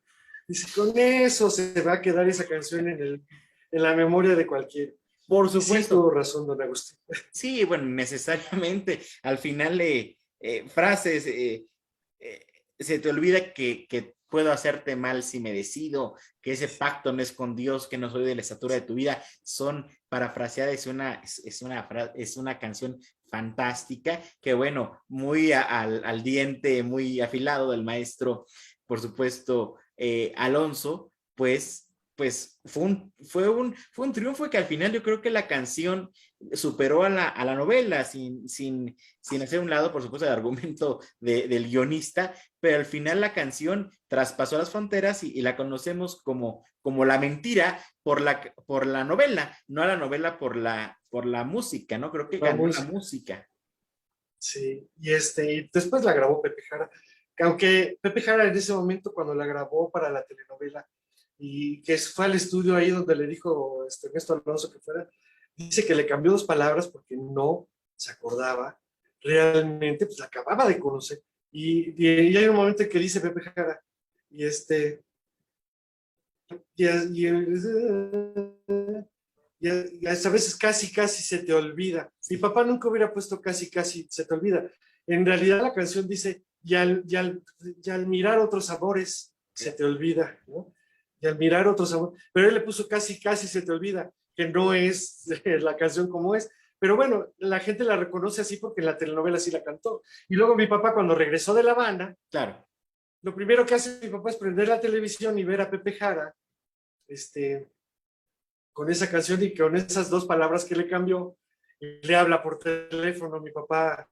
Dice, con eso se va a quedar esa canción en la memoria de cualquiera. Por supuesto. Sí, tuvo razón, don Agustín. Sí, bueno, necesariamente. Al final, frases, se te olvida que puedo hacerte mal si me decido, que ese pacto no es con Dios, que no soy de la estatura de tu vida, son parafraseadas, es una canción fantástica, que bueno, muy al diente, muy afilado del maestro, por supuesto, Alonso, pues fue un triunfo que al final yo creo que la canción superó a la novela sin hacer un lado, por supuesto, el argumento del guionista, pero al final la canción traspasó las fronteras y la conocemos como La Mentira por la novela, no a la novela por la música, ¿no? Creo que ganó la música. Sí, y después la grabó Pepe Jara, aunque Pepe Jara en ese momento cuando la grabó para la telenovela, y que fue al estudio ahí donde le dijo Ernesto Alonso que fuera, dice que le cambió 2 palabras porque no se acordaba realmente, pues la acababa de conocer. Y hay un momento en que dice Pepe Jara, y y a veces casi se te olvida. Mi papá nunca hubiera puesto casi se te olvida. En realidad la canción dice, y al mirar otros amores se te olvida, ¿no? Y al mirar otros amores, pero él le puso casi se te olvida, que no es la canción como es. Pero bueno, la gente la reconoce así porque en la telenovela sí la cantó. Y luego mi papá, cuando regresó de La Habana, Claro. lo primero que hace mi papá es prender la televisión y ver a Pepe Jara, con esa canción y con esas dos palabras que le cambió. Y le habla por teléfono a mi papá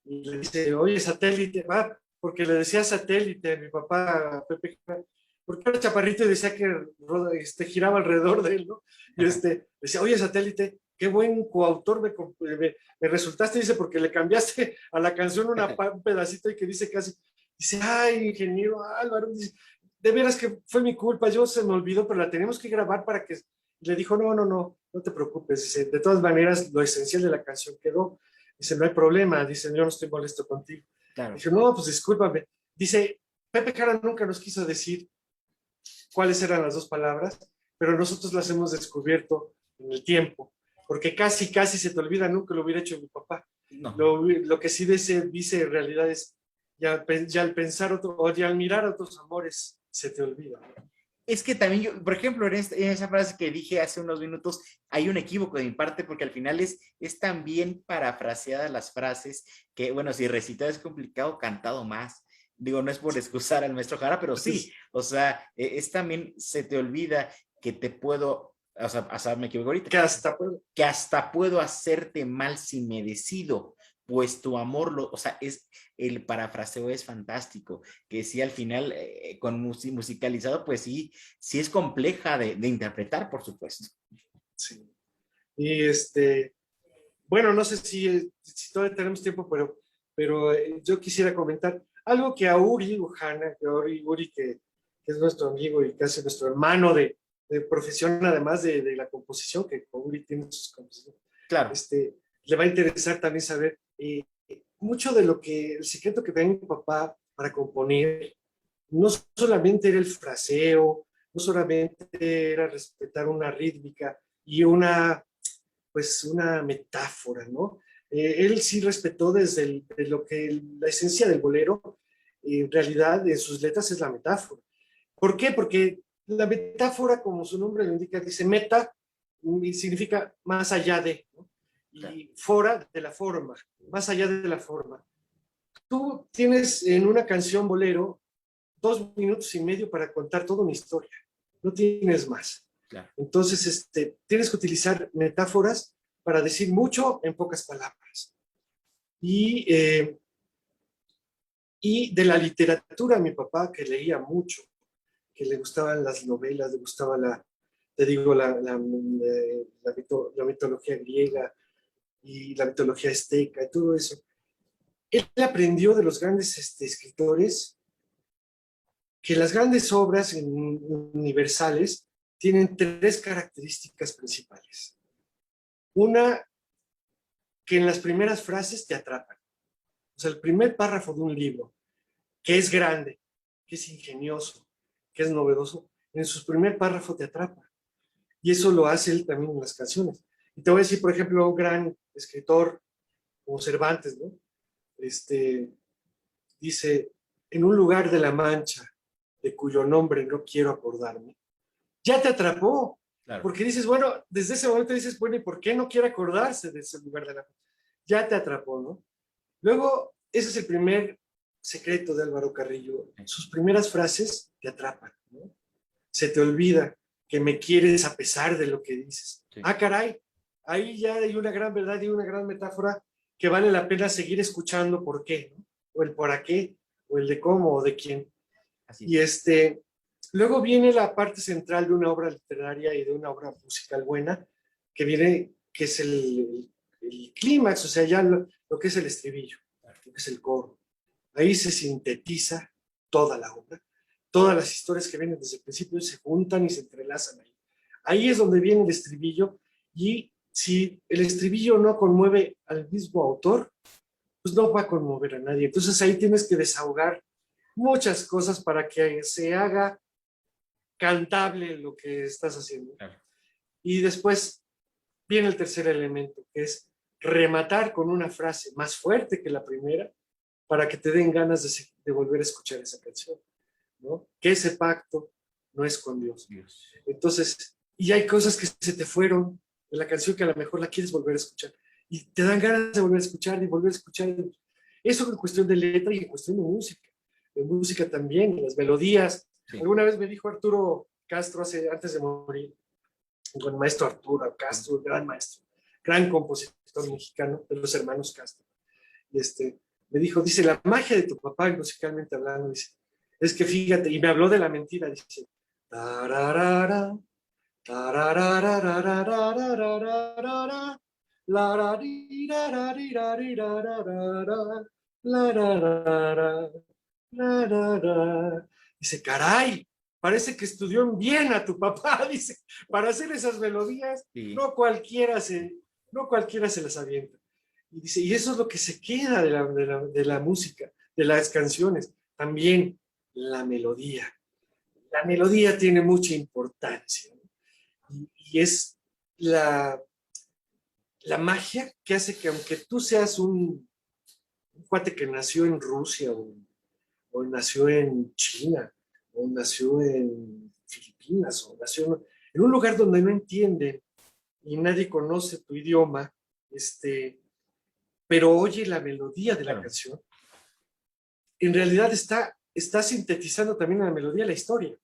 y le dice, oye, satélite, va, porque le decía satélite a mi papá, a Pepe Jara, porque era chaparrito y decía que giraba alrededor de él, ¿no? Y decía, oye, satélite, qué buen coautor me resultaste, dice, porque le cambiaste a la canción un pedacito y que dice casi, dice, ay, ingeniero Álvaro, dice, de veras que fue mi culpa, yo se me olvidó, pero la tenemos que grabar para que... Y le dijo, no te preocupes, dice, de todas maneras, lo esencial de la canción quedó, dice, no hay problema, dice, yo no estoy molesto contigo. Claro. Dije, no, pues discúlpame. Dice, Pepe Jara nunca nos quiso decir cuáles eran las dos palabras, pero nosotros las hemos descubierto en el tiempo, porque casi se te olvida, nunca lo hubiera hecho mi papá. No. Lo que sí dice en realidad es, ya al pensar otro, o ya al mirar otros amores, se te olvida. Es que también yo, por ejemplo, en esa frase que dije hace unos minutos, hay un equívoco de mi parte porque al final es tan bien parafraseadas las frases que, bueno, si recitar es complicado, cantado más. Digo, no es por excusar al maestro Jara, pero sí, o sea, es también, se te olvida que te puedo, o sea, me equivoco ahorita. Que hasta puedo hacerte mal si me decido, pues tu amor, o sea, el parafraseo es fantástico, que sí, al final, con musicalizado, pues sí es compleja de interpretar, por supuesto. Sí. Y bueno, no sé si todavía tenemos tiempo, pero yo quisiera comentar algo que a Uri Ujana, que es nuestro amigo y casi nuestro hermano de profesión, además de la composición, que Uri tiene sus composiciones. Claro. Le va a interesar también saber mucho de el secreto que tenía mi papá para componer. No solamente era el fraseo, no solamente era respetar una rítmica y una metáfora, ¿no? Él sí respetó desde la esencia del bolero, en realidad en sus letras es la metáfora. ¿Por qué? Porque la metáfora, como su nombre lo indica, dice meta, y significa más allá de, ¿no? Y fora de la forma, más allá de la forma. Tú tienes en una canción bolero 2 minutos y medio para contar toda una historia, no tienes más. Claro. Entonces, tienes que utilizar metáforas para decir mucho en pocas palabras. Y de la literatura, mi papá, que leía mucho, que le gustaban las novelas, le gustaba la mitología griega y la mitología azteca y todo eso. Él aprendió de los grandes escritores que las grandes obras universales tienen 3 características principales. Una, que en las primeras frases te atrapan. O sea, el primer párrafo de un libro, que es grande, que es ingenioso, que es novedoso, en su primer párrafo te atrapa. Y eso lo hace él también en las canciones. Y te voy a decir, por ejemplo, un gran escritor como Cervantes, ¿no? Dice, en un lugar de la Mancha, de cuyo nombre no quiero acordarme, ya te atrapó. Claro. Porque dices, bueno, desde ese momento dices, bueno, ¿y por qué no quiere acordarse de ese lugar de la Mancha? Ya te atrapó, ¿no? Luego, ese es el primer secreto de Álvaro Carrillo. Sus primeras frases te atrapan, ¿no? Se te olvida que me quieres a pesar de lo que dices. Sí. Ah, caray, ahí ya hay una gran verdad y una gran metáfora que vale la pena seguir escuchando por qué, ¿no? O el para qué, o el de cómo, o de quién. Así. Y luego viene la parte central de una obra literaria y de una obra musical buena, que es el clímax, o sea, ya lo que es el estribillo, lo que es el coro. Ahí se sintetiza toda la obra. Todas las historias que vienen desde el principio se juntan y se entrelazan ahí. Ahí es donde viene el estribillo, y si el estribillo no conmueve al mismo autor, pues no va a conmover a nadie. Entonces ahí tienes que desahogar muchas cosas para que se haga cantable lo que estás haciendo. Claro. Y después viene el tercer elemento, que es rematar con una frase más fuerte que la primera para que te den ganas de volver a escuchar esa canción, ¿no? Que ese pacto no es con Dios. Entonces, y hay cosas que se te fueron de la canción que a lo mejor la quieres volver a escuchar y te dan ganas de volver a escuchar y volver a escuchar. Eso en cuestión de letra y en cuestión de música también, las melodías. Sí. Alguna vez me dijo Arturo Castro antes de morir, con el maestro Arturo Castro, gran maestro, gran compositor mexicano de los hermanos Castro. Y me dijo, dice, la magia de tu papá, musicalmente hablando, dice, es que fíjate, y me habló de la mentira, dice, tararara, tararara, dice, caray, parece que estudió en Viena tu papá, dice, para hacer esas melodías, sí. no cualquiera se las avienta. Y dice, y eso es lo que se queda de la música, de las canciones, también la melodía. La melodía tiene mucha importancia, ¿no? y es la magia que hace que aunque tú seas un cuate que nació en Rusia o nació en China o nació en Filipinas o nació en un lugar donde no entienden y nadie conoce tu idioma, pero oye la melodía de la canción, en realidad está sintetizando también en la melodía la historia.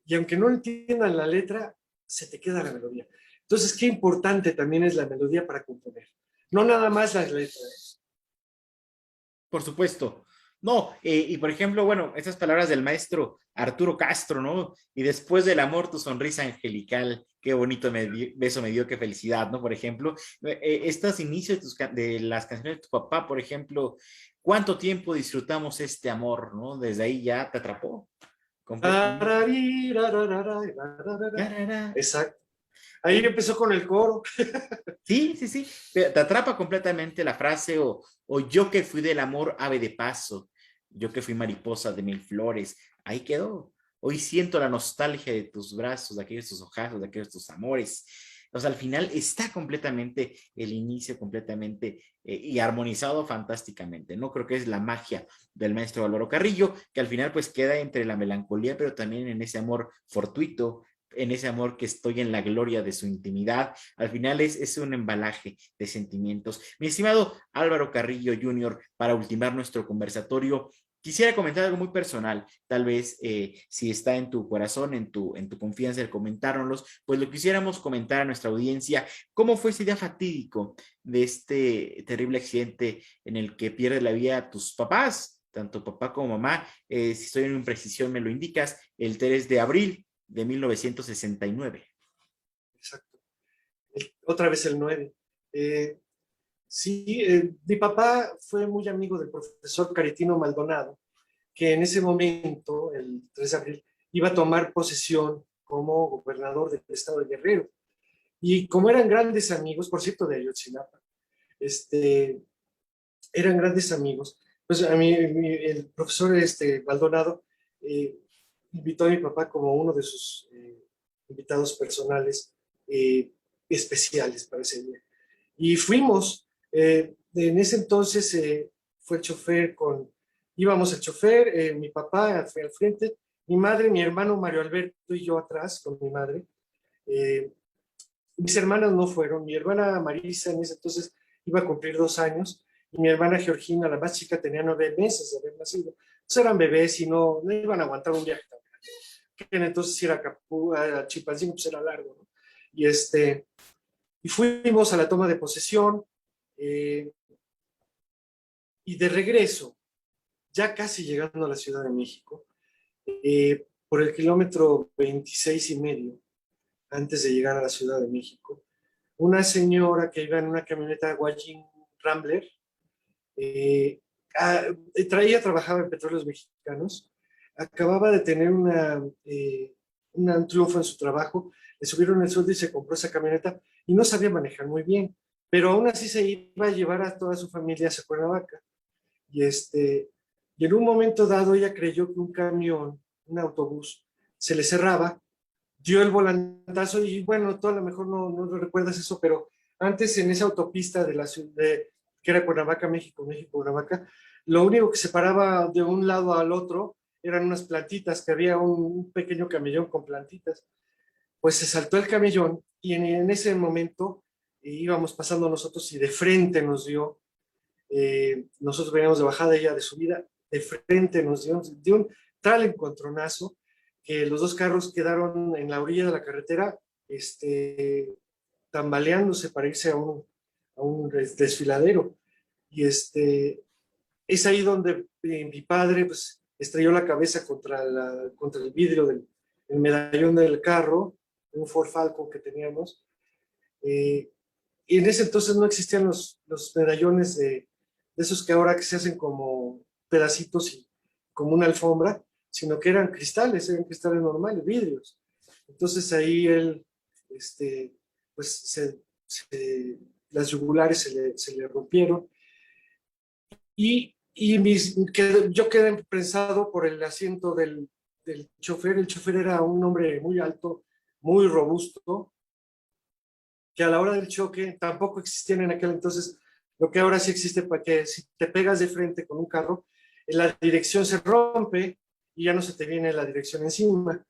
Y aunque no entiendan la letra, se te queda la melodía. Entonces, qué importante también es la melodía para componer. No nada más las letras. Por supuesto. No, y por ejemplo, bueno, estas palabras del maestro Arturo Castro, ¿no? Y después del amor, tu sonrisa angelical, qué bonito beso me dio, qué felicidad, ¿no? Por ejemplo, estos inicios de las canciones de tu papá, por ejemplo, ¿cuánto tiempo disfrutamos este amor, ¿no? Desde ahí ya te atrapó. Exacto. Ahí empezó con el coro. Sí, sí, sí. Te atrapa completamente la frase o yo que fui del amor ave de paso, yo que fui mariposa de mil flores. Ahí quedó. Hoy siento la nostalgia de tus brazos, de aquellos tus ojazos, de aquellos tus amores. O sea, al final está completamente el inicio, completamente y armonizado fantásticamente, ¿no? Creo que es la magia del maestro Álvaro Carrillo, que al final pues queda entre la melancolía, pero también en ese amor fortuito, en ese amor que estoy en la gloria de su intimidad. Al final es un embalaje de sentimientos. Mi estimado Álvaro Carrillo Jr., para ultimar nuestro conversatorio, quisiera comentar algo muy personal, tal vez si está en tu corazón, en tu confianza el comentárnoslos, pues lo quisiéramos comentar a nuestra audiencia. ¿Cómo fue ese día fatídico de este terrible accidente en el que pierde la vida tus papás, tanto papá como mamá? Si estoy en imprecisión me lo indicas, el 3 de abril de 1969. Exacto. Otra vez el 9. Sí, mi papá fue muy amigo del profesor Caritino Maldonado, que en ese momento, el 3 de abril, iba a tomar posesión como gobernador del estado de Guerrero. Y como eran grandes amigos, por cierto, de Ayotzinapa, eran grandes amigos, pues a mí el profesor Maldonado invitó a mi papá como uno de sus invitados personales especiales para ese día. Y fuimos. En ese entonces fue el chofer íbamos el chofer, mi papá fue al frente, mi madre, mi hermano Mario Alberto y yo atrás con mi madre. Mis hermanas no fueron, mi hermana Marisa en ese entonces iba a cumplir 2 años y mi hermana Georgina, la más chica, tenía 9 meses de haber nacido. Entonces eran bebés y no iban a aguantar un viaje tan grande. Que entonces si era a Chilpancingo, pues era largo, ¿no? Y fuimos a la toma de posesión. Y de regreso, ya casi llegando a la Ciudad de México, por el kilómetro 26.5, antes de llegar a la Ciudad de México, una señora que iba en una camioneta Guayín Rambler, trabajaba en Petróleos Mexicanos, acababa de tener un triunfo en su trabajo, le subieron el sueldo y se compró esa camioneta y no sabía manejar muy bien, pero aún así se iba a llevar a toda su familia a Cuernavaca. Y en un momento dado ella creyó que un camión, un autobús, se le cerraba dio el volantazo y bueno, tú a lo mejor no recuerdas eso, pero antes en esa autopista de la ciudad, que era Cuernavaca, México, Cuernavaca, lo único que separaba de un lado al otro eran unas plantitas, que había un pequeño camellón con plantitas. Pues se saltó el camellón y en ese momento íbamos pasando nosotros y de frente nos dio, nosotros veníamos de bajada, ella de subida, de frente nos dio un tal encontronazo que los dos carros quedaron en la orilla de la carretera, tambaleándose para irse a un desfiladero. Y es ahí donde mi padre pues, estrelló la cabeza contra el vidrio del medallón del carro, un Ford Falcon que teníamos. Y en ese entonces no existían los medallones de esos que ahora que se hacen como pedacitos y como una alfombra, sino que eran cristales normales, vidrios. Entonces ahí él, pues las yugulares se le rompieron y yo quedé prensado por el asiento del chofer. El chofer era un hombre muy alto, muy robusto, que a la hora del choque tampoco existían en aquel entonces lo que ahora sí existe, para que si te pegas de frente con un carro, la dirección se rompe y ya no se te viene la dirección encima.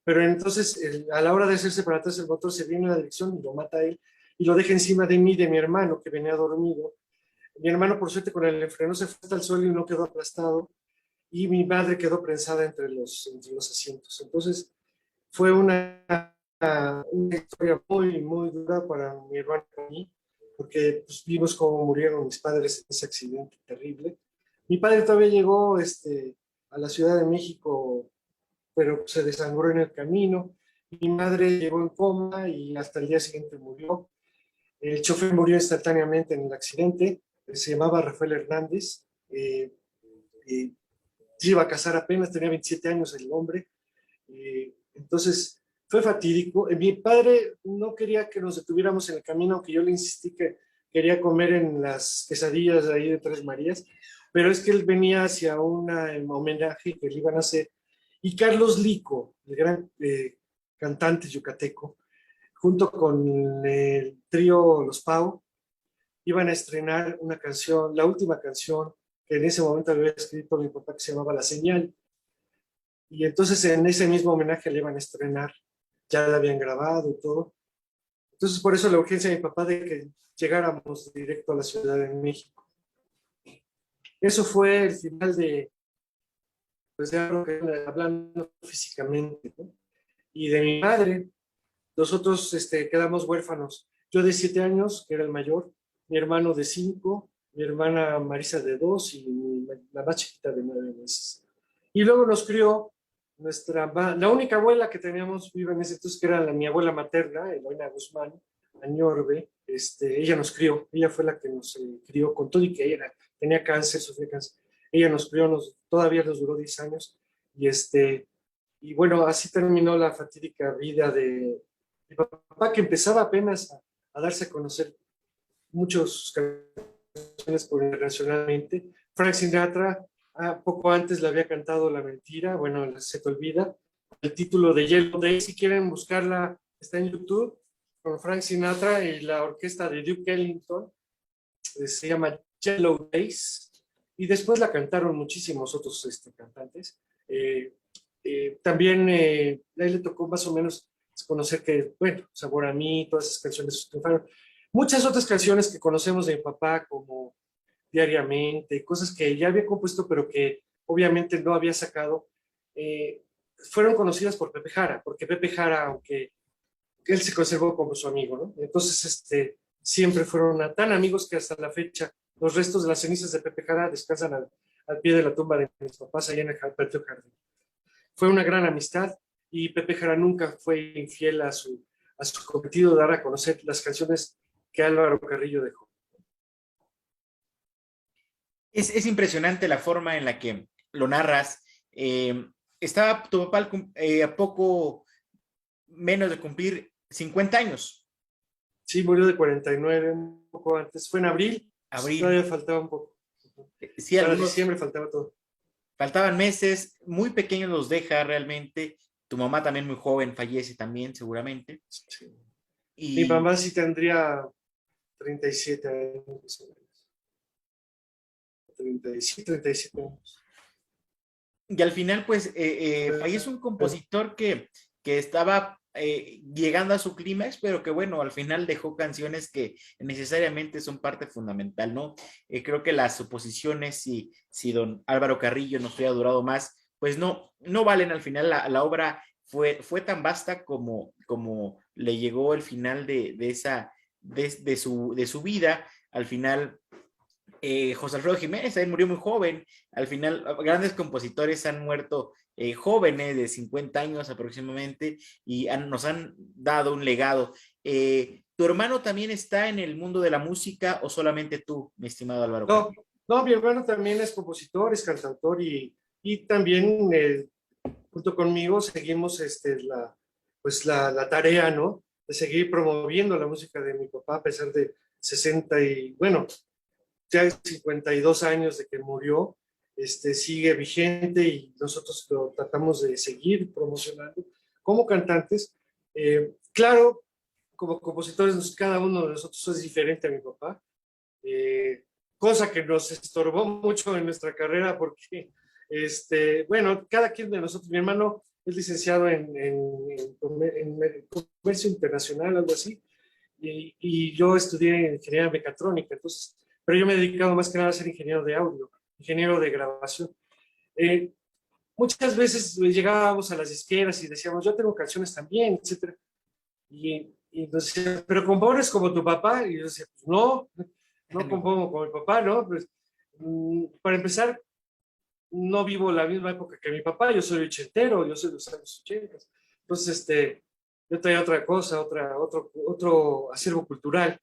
Pero entonces, a la hora de hacerse para atrás el motor, se viene la dirección y lo mata a él y lo deja encima de mí, de mi hermano, que venía dormido. Mi hermano, por suerte, con el enfreno se fue hasta el suelo y no quedó aplastado. Y mi madre quedó prensada entre los asientos. Entonces, fue una historia muy, muy dura para mi hermano y para mí, porque pues, vimos cómo murieron mis padres en ese accidente terrible. Mi padre todavía llegó a la Ciudad de México, pero se desangró en el camino. Mi madre llegó en coma y hasta el día siguiente murió. El chofer murió instantáneamente en el accidente. Se llamaba Rafael Hernández. Se iba a casar apenas, tenía 27 años el hombre. Entonces fue fatídico. Mi padre no quería que nos detuviéramos en el camino, aunque yo le insistí que quería comer en las quesadillas de ahí de Tres Marías, pero es que él venía hacia un homenaje que le iban a hacer. Y Carlos Lico, el gran cantante yucateco, junto con el trío Los Pau, iban a estrenar una canción, la última canción que en ese momento había escrito mi papá, que se llamaba La Señal. Y entonces en ese mismo homenaje le iban a estrenar, ya la habían grabado y todo. Entonces por eso la urgencia de mi papá de que llegáramos directo a la Ciudad de México. Eso fue el final pues de algo que hablando físicamente, ¿no? Y de mi madre, nosotros quedamos huérfanos. Yo de 7 años, que era el mayor, mi hermano de 5, mi hermana Marisa de 2 y la más chiquita de 9 meses. Y luego nos crió la única abuela que teníamos viva en ese entonces, que era mi abuela materna, Eloina Guzmán, Añorbe. Ella nos crió, ella fue la que nos crió con todo y que ella tenía cáncer, sufría cáncer. Ella nos crió, todavía nos duró 10 años. Y bueno, así terminó la fatídica vida de mi papá, que empezaba apenas a darse a conocer muchos canciones internacionalmente. Frank Sinatra, poco antes le había cantado La Mentira, bueno, se te olvida. El título de Yellow Days, si quieren buscarla, está en YouTube, con Frank Sinatra y la orquesta de Duke Ellington, se llama Yellow Days, y después la cantaron muchísimos otros cantantes. También a él le tocó más o menos conocer que, bueno, Sabor a mí, todas esas canciones, muchas otras canciones que conocemos de mi papá, como Diariamente, cosas que ya había compuesto, pero que obviamente no había sacado, fueron conocidas por Pepe Jara, porque Pepe Jara, aunque él se conservó como su amigo, ¿no? Entonces, siempre fueron tan amigos que hasta la fecha los restos de las cenizas de Pepe Jara descansan al pie de la tumba de mis papás allá en el patio jardín. Fue una gran amistad y Pepe Jara nunca fue infiel a su cometido de dar a conocer las canciones que Álvaro Carrillo dejó. Es impresionante la forma en la que lo narras. Estaba tu papá a poco menos de cumplir 50 años. Sí, murió de 49, un poco antes. Fue en abril. Todavía faltaba un poco. Sí, para diciembre faltaba todo. Faltaban meses, muy pequeños los deja realmente, Tu mamá también muy joven fallece también, seguramente. Sí. Mi Y, mamá sí tendría 37 años, más o menos. 37 años. y al final, pues, fallece un compositor que estaba llegando a su clímax, pero que bueno, al final dejó canciones que necesariamente son parte fundamental, ¿no? Creo que las suposiciones, si don Álvaro Carrillo nos hubiera durado más, pues no valen al final. La obra fue tan vasta como le llegó el final de su vida. Al final, José Alfredo Jiménez también murió muy joven. Al final, grandes compositores han muerto jóvenes de 50 años aproximadamente y nos han dado un legado. ¿Tu hermano también está en el mundo de la música o solamente tú, mi estimado Álvaro No, Carrillo? no, mi hermano también es compositor, es cantautor y también junto conmigo seguimos la tarea, ¿no? De seguir promoviendo la música de mi papá a pesar de 60 y, bueno, ya 52 años de que murió, sigue vigente y nosotros lo tratamos de seguir promocionando como cantantes. Claro, como compositores, cada uno de nosotros es diferente a mi papá, eh, cosa que nos estorbó mucho en nuestra carrera porque, bueno, cada quien de nosotros, mi hermano es licenciado en comercio internacional, algo así, y yo estudié ingeniería mecatrónica, entonces, pero yo me he dedicado más que nada a ser ingeniero de audio, ingeniero de grabación. Eh, Muchas veces llegábamos a las disqueras y decíamos, yo tengo canciones también, etcétera. Y nos decían, pero compones como tu papá. Y yo decía, pues no compongo como mi papá, ¿no? Pues, para empezar, no vivo la misma época que mi papá, yo soy ochentero, yo soy de los años 80. Entonces, yo traía otra cosa, otro acervo cultural.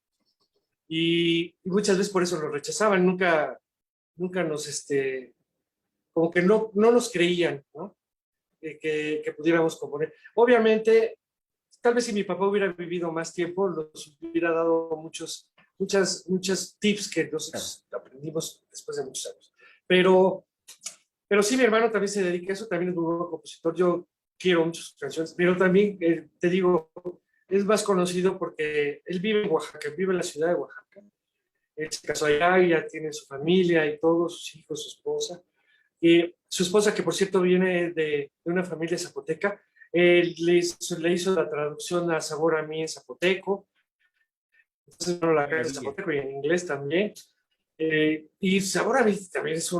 Y muchas veces por eso lo rechazaban, nunca nos, como que no nos creían, ¿no? Que pudiéramos componer. Obviamente, tal vez si mi papá hubiera vivido más tiempo, nos hubiera dado muchos tips que nosotros aprendimos después de muchos años. Pero sí, mi hermano también se dedica a eso, también es muy buen compositor. Yo quiero muchas canciones, pero también, te digo, es más conocido porque él vive en Oaxaca, vive en la ciudad de Oaxaca. Él se casó allá y ya tiene su familia y todos sus hijos, su esposa. Y su esposa, que por cierto viene de una familia zapoteca, le hizo la traducción a Sabor a mí en zapoteco, entonces bueno, la canción en zapoteco y en inglés también. Y Sabor a mí también es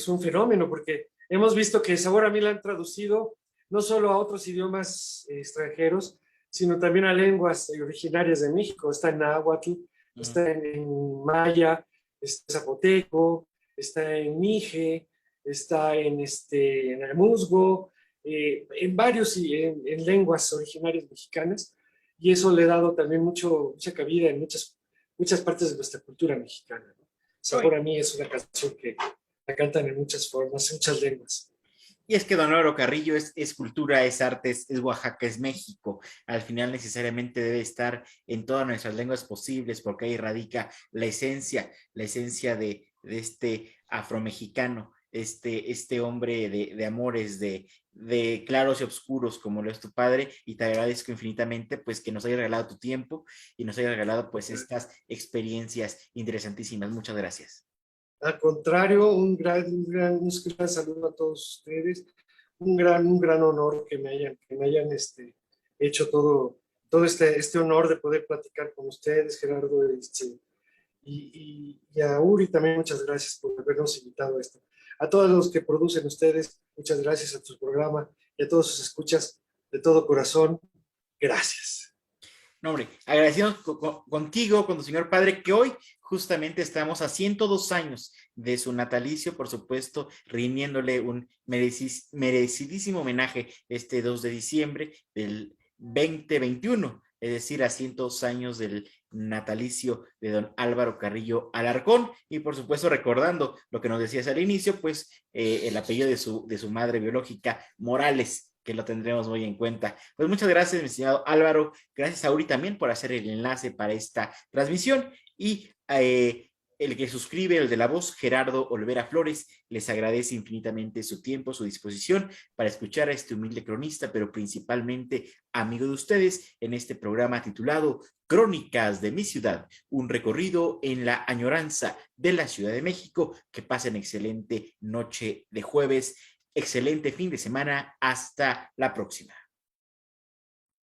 un fenómeno, porque hemos visto que Sabor a mí la han traducido no solo a otros idiomas extranjeros, sino también a lenguas originarias de México. Está en náhuatl, está en maya, está en zapoteco, está en mije, está en el musgo, en varios en lenguas originarias mexicanas, y eso le ha dado también mucha cabida en muchas partes de nuestra cultura mexicana, ¿no? Sabor a mí es una canción que la cantan en muchas formas, en muchas lenguas. Y es que don Álvaro Carrillo es cultura, es arte, es Oaxaca, es México. Al final necesariamente debe estar en todas nuestras lenguas posibles porque ahí radica la esencia de este afromexicano, este hombre de amores, de claros y oscuros como lo es tu padre, y te agradezco infinitamente pues que nos haya regalado tu tiempo y nos haya regalado pues estas experiencias interesantísimas. Muchas gracias. Al contrario, un gran saludo a todos ustedes, un gran honor que me hayan hecho todo este honor de poder platicar con ustedes, Gerardo, y a Uri también muchas gracias por habernos invitado a esto. A todos los que producen ustedes, muchas gracias a tu programa y a todos sus escuchas de todo corazón, gracias. No, hombre, agradecidos contigo, con tu señor padre, que hoy justamente estamos a 102 años de su natalicio, por supuesto, rindiéndole un merecidísimo homenaje este 2 de diciembre del 2021, es decir, a 102 años del natalicio de don Álvaro Carrillo Alarcón, y por supuesto recordando lo que nos decías al inicio, pues el apellido de su madre biológica, Morales, que lo tendremos muy en cuenta. Pues muchas gracias, mi estimado Álvaro. Gracias a Uri también por hacer el enlace para esta transmisión. Y el que suscribe, el de la voz, Gerardo Olvera Flores, les agradece infinitamente su tiempo, su disposición para escuchar a este humilde cronista, pero principalmente amigo de ustedes en este programa titulado Crónicas de mi ciudad, un recorrido en la añoranza de la Ciudad de México. Que pasen excelente noche de jueves, excelente fin de semana, hasta la próxima.